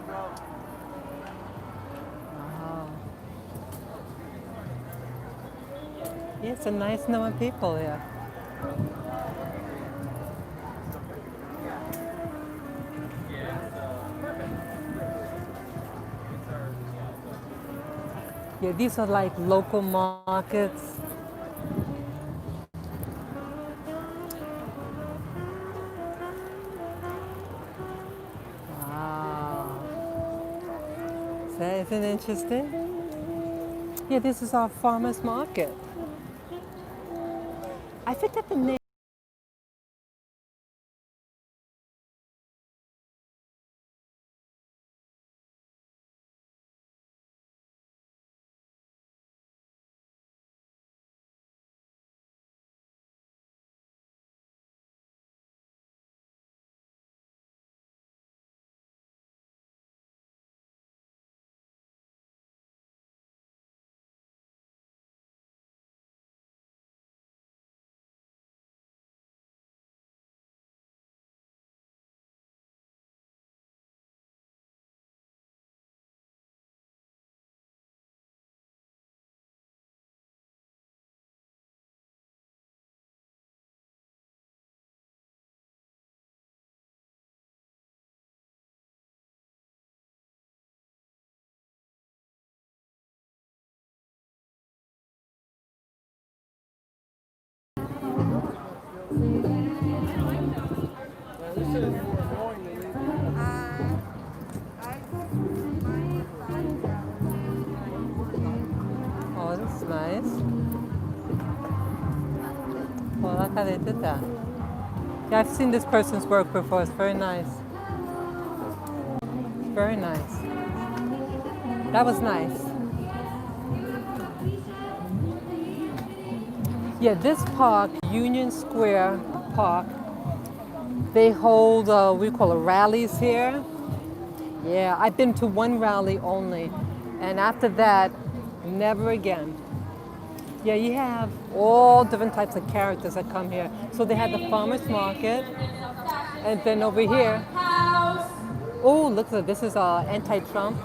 Wow. Yeah, it's a nice number of people here. Yeah, these are like local markets. Wow. So isn't it interesting? Yeah, this is our farmer's market. I forget the name. Oh, that's nice. Well, I like how they did that. Yeah, I've seen this person's work before. It's very nice. Very nice. That was nice. Yeah, this park, Union Square Park, they hold, we call it rallies here. Yeah, I've been to one rally only. And after that, never again. Yeah, you have all different types of characters that come here. So they had the farmer's market. And then over here, oh, look, this is anti-Trump.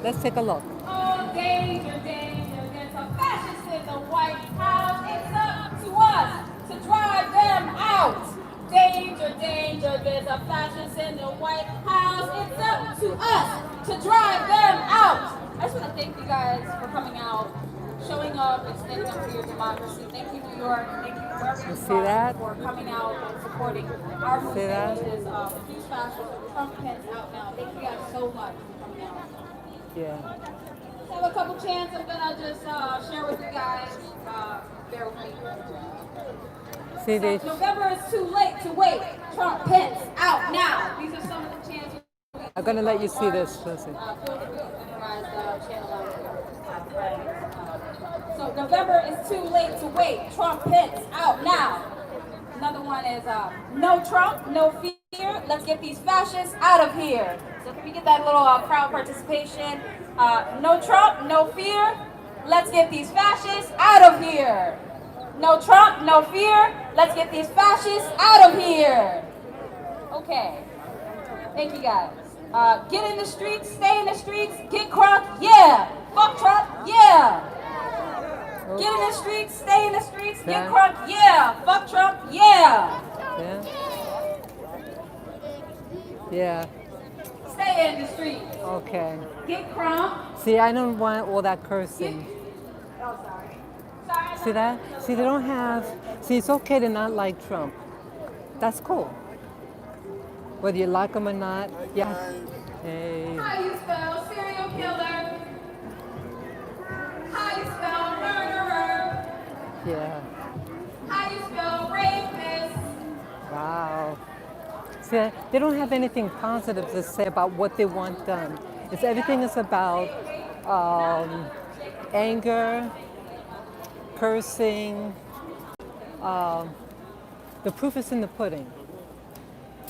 Let's take a look. Oh, danger, danger, there's a fascist in the White House. It's up to us to drive them out. Danger, danger, there's a fascist in the White House. It's up to us to drive them out. I just want to thank you guys for coming out, showing up, and standing up for your democracy. Thank you, New York. Thank you, wearing You see Trump that? or coming out and supporting our See movement, that? which is Refuse Fascism, Trump Pence Out Now. Thank you guys so much for coming out. Yeah. Have a couple chants. I'm gonna just share with you guys. Bear with me. See, they, November is too late to wait. Trump Pence out now. These are some of the chants. I'm going to let you see this. Listen. Feel free to memorize the chant along with your friends. So November is too late to wait. Trump Pence out now. Another one is no Trump, no fear. Let's get these fascists out of here. So can we get that little crowd participation? No Trump, no fear. Let's get these fascists out of here. No Trump, no fear. Let's get these fascists out of here. Okay. Thank you guys. Get in the streets, stay in the streets, get crunk, yeah. Fuck Trump, yeah. Get in the streets, stay in the streets, get crunk, yeah. Fuck Trump, yeah. Yeah. Yeah. Stay in the streets. Okay. Get crunk. See, I don't want all that cursing. Oh, sorry. Sorry. See that? See, they don't have. See, it's okay to not like Trump. That's cool. Whether you like him or not. Yeah. Hey. How you spell serial killer? How you spell murderer? Yeah. How you spell rapist? Wow. See, they don't have anything positive to say about what they want done. It's everything is about anger, cursing. The proof is in the pudding.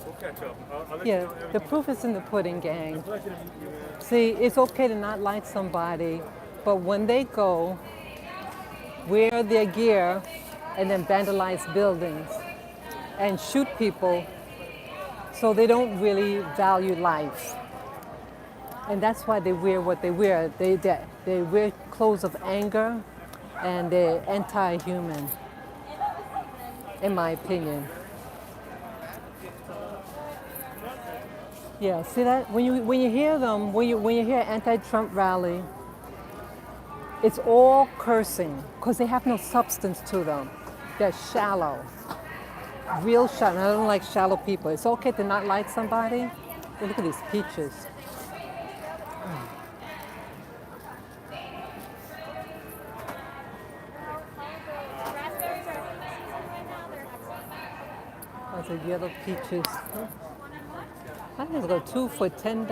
We'll catch up. I'll let Yeah, you know the everything. proof is in the pudding, gang. I'll let you know, man. See, it's okay to not like somebody, but when they go, wear their gear, and then vandalize buildings and shoot people, so they don't really value life. And that's why they wear what they wear. They wear clothes of anger, and they're anti-human, in my opinion. Yeah, see that when you hear them, when you hear anti-Trump rally, it's all cursing because they have no substance to them. They're shallow, real shallow. I don't like shallow people. It's okay to not like somebody. Hey, look at these peaches. Those are yellow peaches. I think go 2 for $10.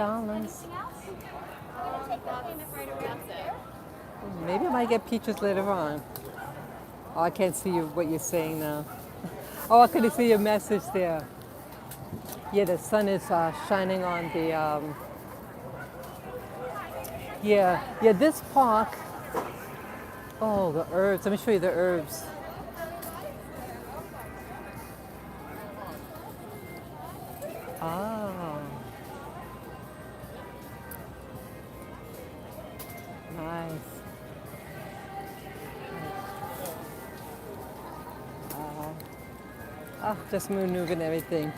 Maybe I might get peaches later on. Oh, I can't see what you're saying now. Oh, I couldn't see your message there. Yeah, the sun is shining on the. Yeah, this park. Oh, the herbs. Let me show you the herbs. Oh. Nice. Just maneuvering everything.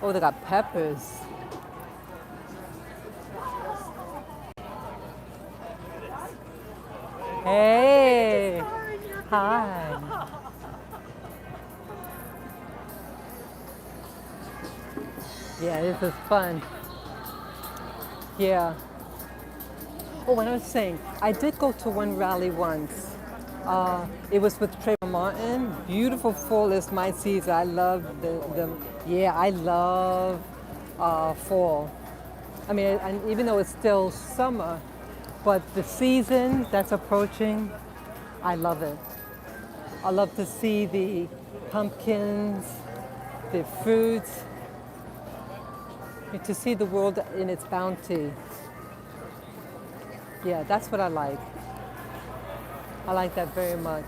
Oh, they got peppers. Hey. Hi. Yeah, this is fun. Yeah. Oh, what I was saying, I did go to one rally once. It was with Trayvon Martin. Beautiful fall is my season. I love I love fall. I mean, and even though it's still summer, but the season that's approaching, I love it. I love to see the pumpkins, the fruits, and to see the world in its bounty. Yeah, that's what I like. I like that very much.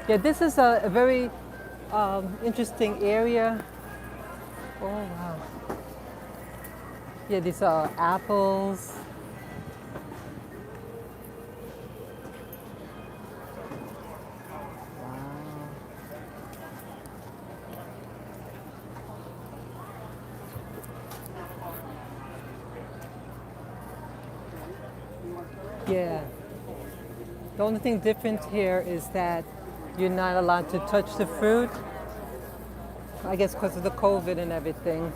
Yeah, this is a very interesting area. Oh, wow. Yeah, these are apples. Wow. Yeah. The only thing different here is that you're not allowed to touch the fruit. I guess because of the COVID and everything.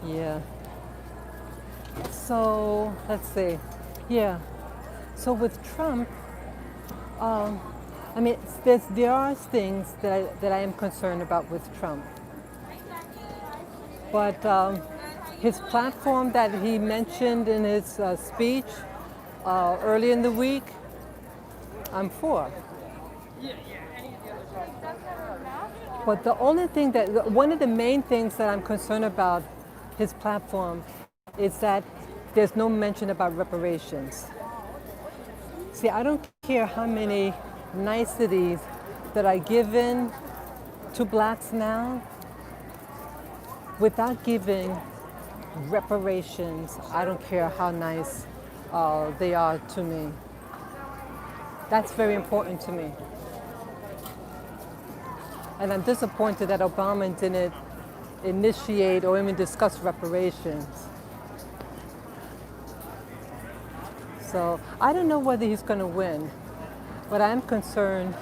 Yeah. So let's see. Yeah. So with Trump, I mean, there are things that I am concerned about with Trump. But his platform that he mentioned in his speech early in the week, I'm for. But the only thing one of the main things that I'm concerned about his platform is that there's no mention about reparations. See, I don't care how many niceties that are given to blacks now, without giving reparations, I don't care how nice they are to me. That's very important to me. And I'm disappointed that Obama didn't initiate or even discuss reparations. So I don't know whether he's going to win, but I'm concerned.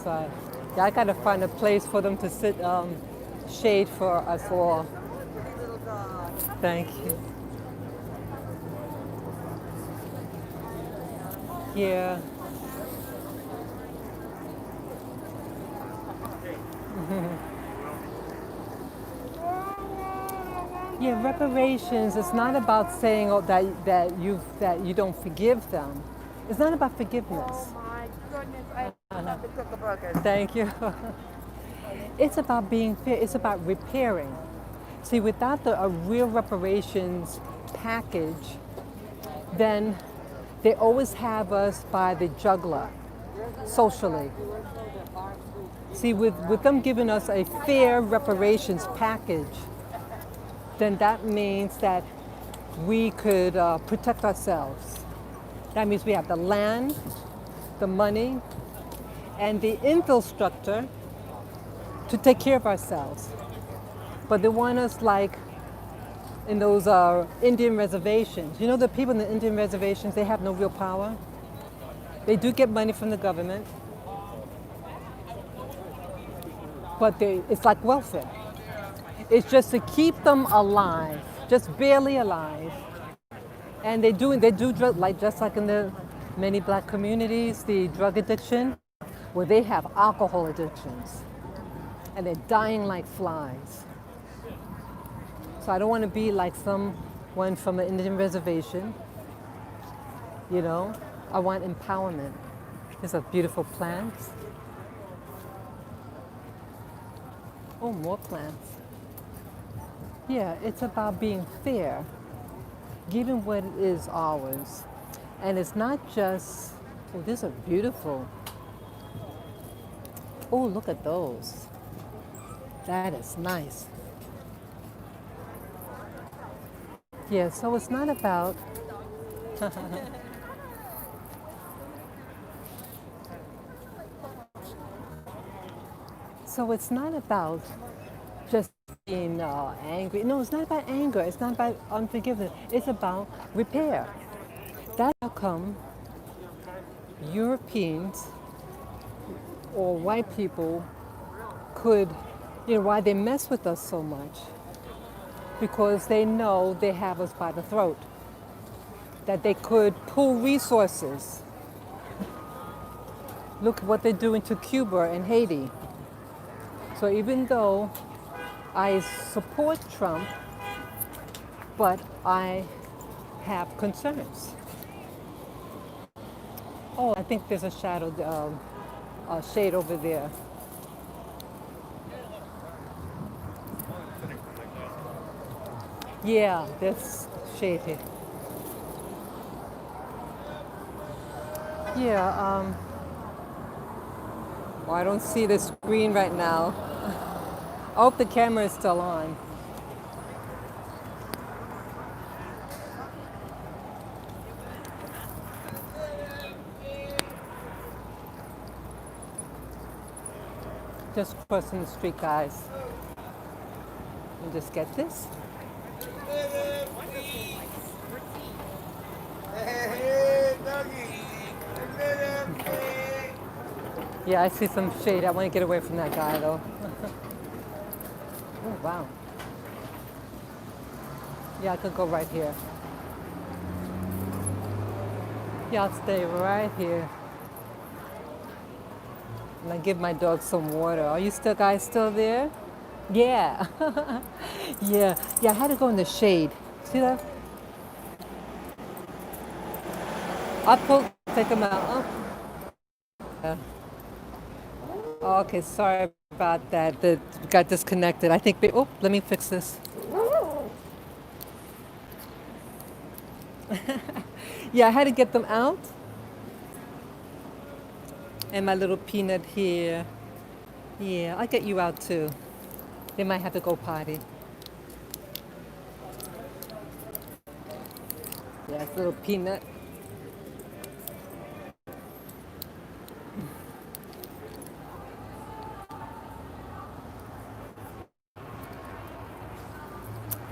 So I got to find a place for them to sit, shade for us all. Thank you. Yeah. Yeah, reparations. It's not about saying that you don't forgive them. It's not about forgiveness. Oh my goodness, I love the cooker burgers. Thank you. It's about being fair. It's about repairing. See, without a real reparations package, then they always have us by the jugular socially. See, with them giving us a fair reparations package, then that means that we could protect ourselves. That means we have the land, the money, and the infrastructure to take care of ourselves. But they want us like in those Indian reservations. You know, the people in the Indian reservations, they have no real power. They do get money from the government, but it's like welfare. It's just to keep them alive, just barely alive. And they do like just like in the many black communities, the drug addiction, where they have alcohol addictions, and they're dying like flies. So I don't want to be like someone from an Indian reservation. You know, I want empowerment. These are beautiful plants. Oh, more plants. Yeah, it's about being fair, giving what is ours. And it's not just, oh, these are beautiful. Oh, look at those. That is nice. Yeah, so it's not about, so it's not about just being angry. No, it's not about anger. It's not about unforgiveness. It's about repair. That's how come Europeans or white people could, why they mess with us so much. Because they know they have us by the throat. That they could pull resources. Look what they're doing to Cuba and Haiti. So even though I support Trump, but I have concerns. Oh, I think there's a shade over there. Yeah, there's shade here. Yeah, well, I don't see the screen right now. I hope the camera is still on. Just crossing the street, guys. And just get this. Yeah, I see some shade. I want to get away from that guy though. Oh, wow. Yeah, I could go right here. Yeah, I'll stay right here. And I give my dog some water. Are you still guys still there? Yeah. Yeah. Yeah, I had to go in the shade. See that? Take him out. Oh. Yeah. Oh, okay, sorry about that. The got disconnected. I think. Oh, let me fix this. Yeah, I had to get them out. And my little peanut here. Yeah, I'll get you out too. They might have to go potty. Yeah, it's little peanut.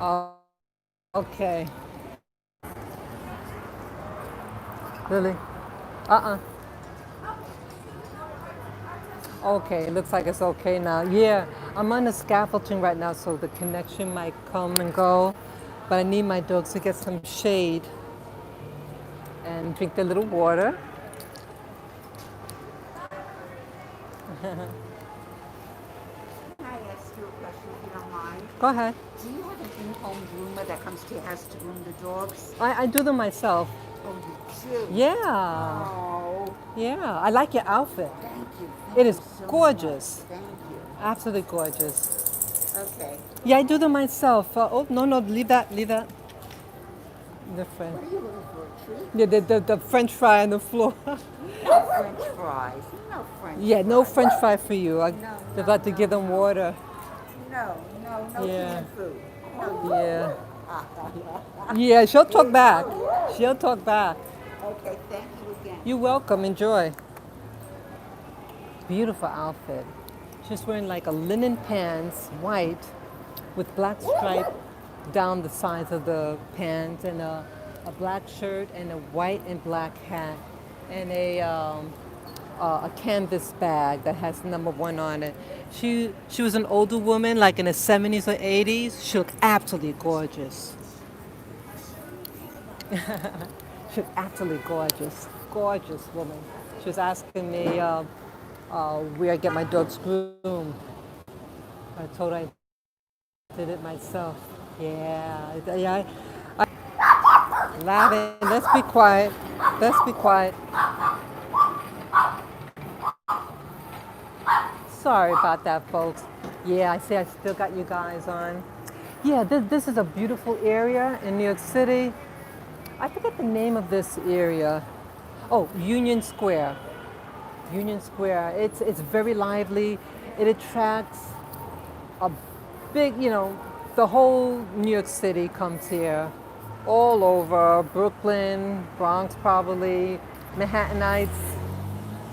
Oh, okay. Lily? Uh-uh. Okay, it looks like it's okay now. Yeah, I'm on the scaffolding right now, so the connection might come and go. But I need my dogs to get some shade and drink their little water. Can I ask you a question if you don't mind? Go ahead. Do you have an in-home groomer that comes to your house to groom the dogs? I do them myself. Oh, you do? Yeah. Oh, Yeah. I like your outfit. thank you. It is Thank you so gorgeous. much. Thank you. Absolutely gorgeous. Okay. Yeah, I do them myself. Oh, no, no, leave that, leave that. The French. What are you looking for, a treat? Yeah, the French fry on the floor. No French fries. No French Yeah, fries. no French fry for you. I'd No, like to no, give them no. water. No Yeah. human food. No. Yeah. Yeah, she'll talk back. She'll talk back. Okay, thank you again. You're welcome. Enjoy. Beautiful outfit. She's wearing like a linen pants, white, with black stripe down the sides of the pants, and a black shirt, and a white and black hat, and a canvas bag that has number 1 on it. She was an older woman, like in the 70s or 80s. She looked absolutely gorgeous. She was absolutely gorgeous. Gorgeous woman. She was asking me where I get my dog's groom. I told her I did it myself. Yeah. Yeah. Lavin, let's be quiet. Let's be quiet. Sorry about that, folks. Yeah, I see I still got you guys on. Yeah, this is a beautiful area in New York City. I forget the name of this area. Oh, Union Square. Union Square. It's very lively. It attracts a big, the whole New York City comes here. All over, Brooklyn, Bronx probably, Manhattanites.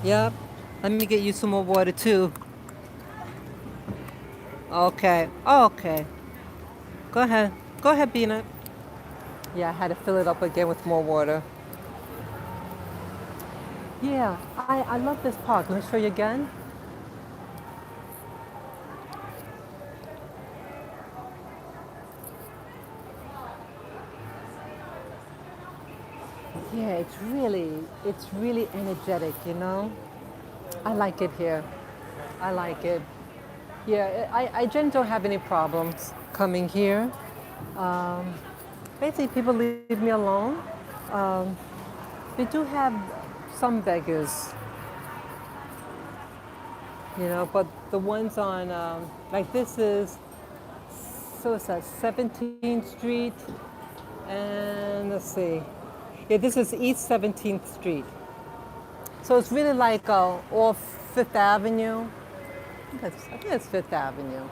Yep. Let me get you some more water too. Okay. Okay. Go ahead. Go ahead, Peanut. Yeah, I had to fill it up again with more water. Yeah, I love this park. Let me show you again. Yeah, it's really energetic, I like it here. I like it. Yeah, I generally don't have any problems coming here. Basically, people leave me alone. We do have some beggars, but the ones on, like this is, so it's at 17th Street, and let's see. Yeah, this is East 17th Street. So it's really like off Fifth Avenue. I think it's Fifth Avenue.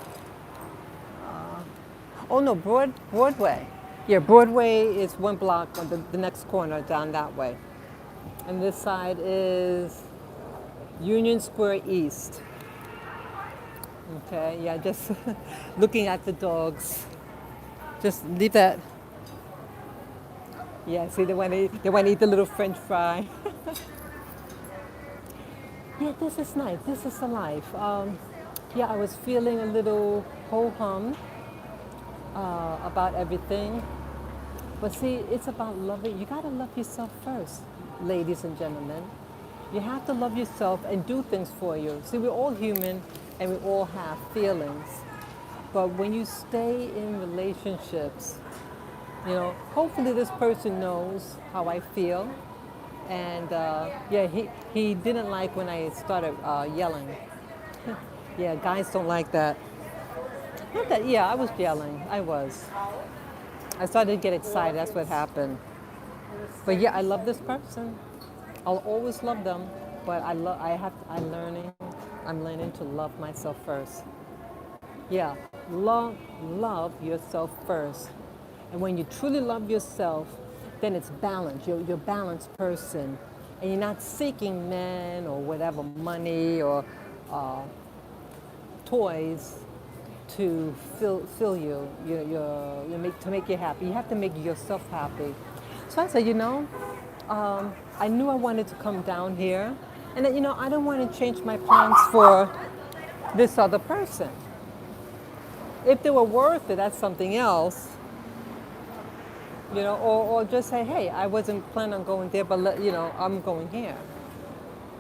Oh no, Broadway. Yeah, Broadway is one block on the next corner down that way. And this side is Union Square East. Okay, yeah, just looking at the dogs. Just leave that. Yeah, see, they want to eat the little French fry. Yeah, this is nice. This is the life. Yeah, I was feeling a little ho hum about everything. But see, it's about loving. You gotta love yourself first, ladies and gentlemen. You have to love yourself and do things for you. See, we're all human and we all have feelings. But when you stay in relationships, hopefully this person knows how I feel. And yeah, he didn't like when I started yelling. Yeah, guys don't like that. Not that, yeah, I was yelling. I was. I started to get excited. That's what happened. But yeah, I love this person. I'll always love them. But I'm learning to love myself first. Yeah, love yourself first. And when you truly love yourself, then it's balanced. You're a balanced person. And you're not seeking men or whatever, money or uh, toys to fill you, to make you happy. You have to make yourself happy. So I said, I knew I wanted to come down here. And that, I don't want to change my plans for this other person. If they were worth it, that's something else. Or just say, hey, I wasn't planning on going there, but I'm going here.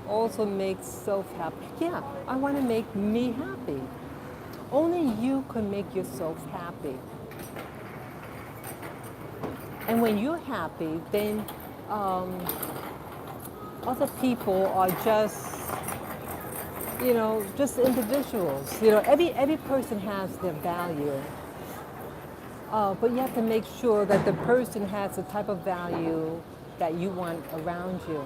Also makes self happy. Yeah, I want to make me happy. Only you can make yourself happy. And when you're happy, then other people are just individuals. Every person has their value. But you have to make sure that the person has the type of value that you want around you.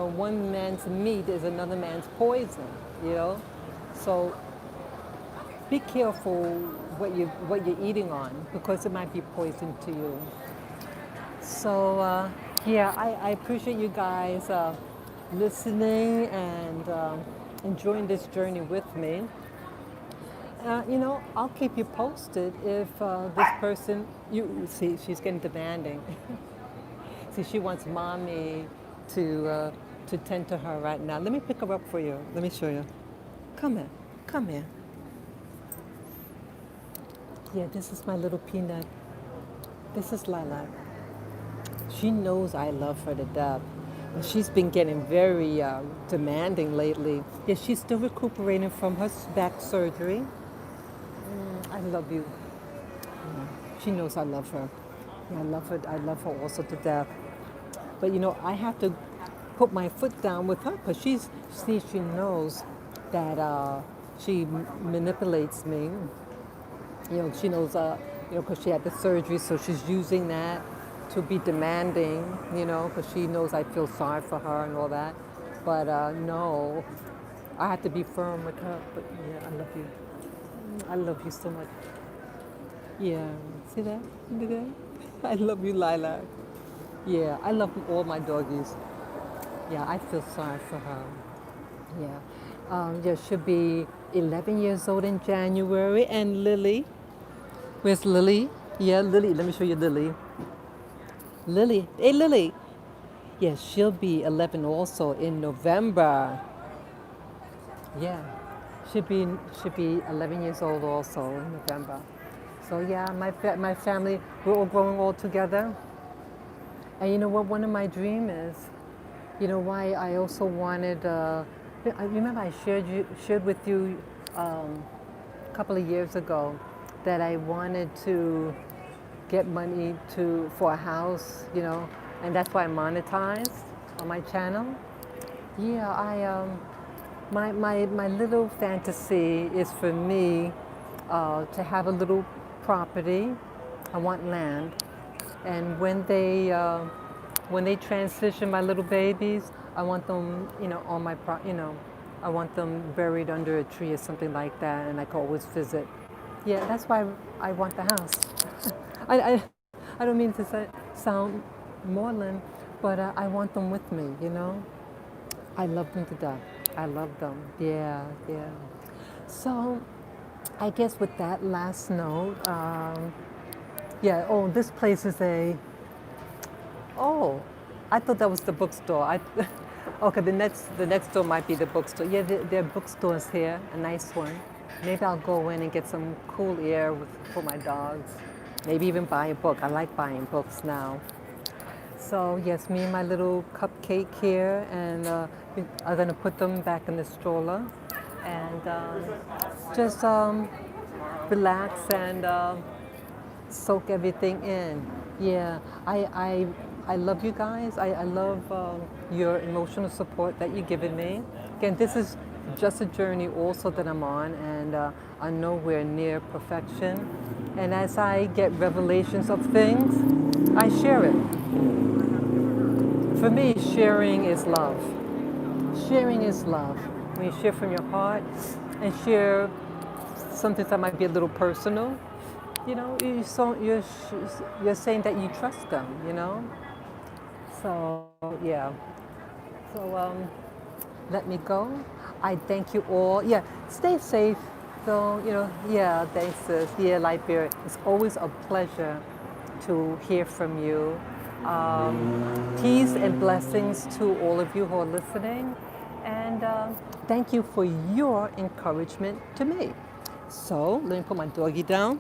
One man's meat is another man's poison. So be careful what you're eating on because it might be poison to you. So yeah, I appreciate you guys listening and enjoying this journey with me. I'll keep you posted if this person, you see, she's getting demanding. See, she wants mommy to tend to her right now. Let me pick her up for you. Let me show you. Come here. Come here. Yeah, this is my little peanut. This is Lilac. She knows I love her to death. She's been getting very demanding lately. Yeah, she's still recuperating from her back surgery. I love you. She knows I love her. Yeah, I love her. I love her also to death. But I have to put my foot down with her because she knows that she manipulates me. She knows because she had the surgery, so she's using that to be demanding. Because she knows I feel sorry for her and all that. But no, I have to be firm with her. But yeah, I love you. I love you so much. Yeah, see that? Look at that? I love you, Lilac. Yeah, I love all my doggies. Yeah, I feel sorry for her. Yeah. Yeah, she'll be 11 years old in January. And Lily, where's Lily? Yeah, Lily. Let me show you Lily. Lily. Hey, Lily. Yes, she'll be 11 also in November. Yeah, should be 11 years old also in November. So yeah, my family, we're all growing all together. And you know what? One of my dreams is, why I also wanted. I remember I shared with you a couple of years ago that I wanted to get money for a house, and that's why I monetized on my channel. Yeah, my little fantasy is for me to have a little property. I want land, and when they transition my little babies, I want them, on my I want them buried under a tree or something like that, and I can always visit. Yeah, that's why I want the house. I, I, I don't mean to sound maudlin, but I want them with me. I love them to death. I love them. Yeah, yeah. So, I guess with that last note, yeah, oh, this place is a, oh, I thought that was the bookstore. Okay, the next door might be the bookstore. Yeah, there are bookstores here, a nice one. Maybe I'll go in and get some cool air for my dogs. Maybe even buy a book. I like buying books now. So yes, me and my little cupcake here, and we are gonna put them back in the stroller, and just relax and soak everything in. Yeah, I love you guys. I love your emotional support that you're giving me. Again, this is just a journey also that I'm on, and I'm nowhere near perfection. And as I get revelations of things, I share it. For me, sharing is love. Sharing is love. When you share from your heart and share something that might be a little personal, you're saying that you trust them, So, yeah. So, let me go. I thank you all. Yeah, stay safe. So, yeah, thanks, sis. Yeah, Liberia. It's always a pleasure to hear from you. Peace and blessings to all of you who are listening. And thank you for your encouragement to me. So, let me put my doggy down.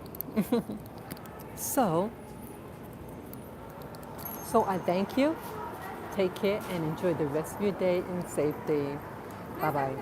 So, I thank you. Take care and enjoy the rest of your day in safety. Bye bye.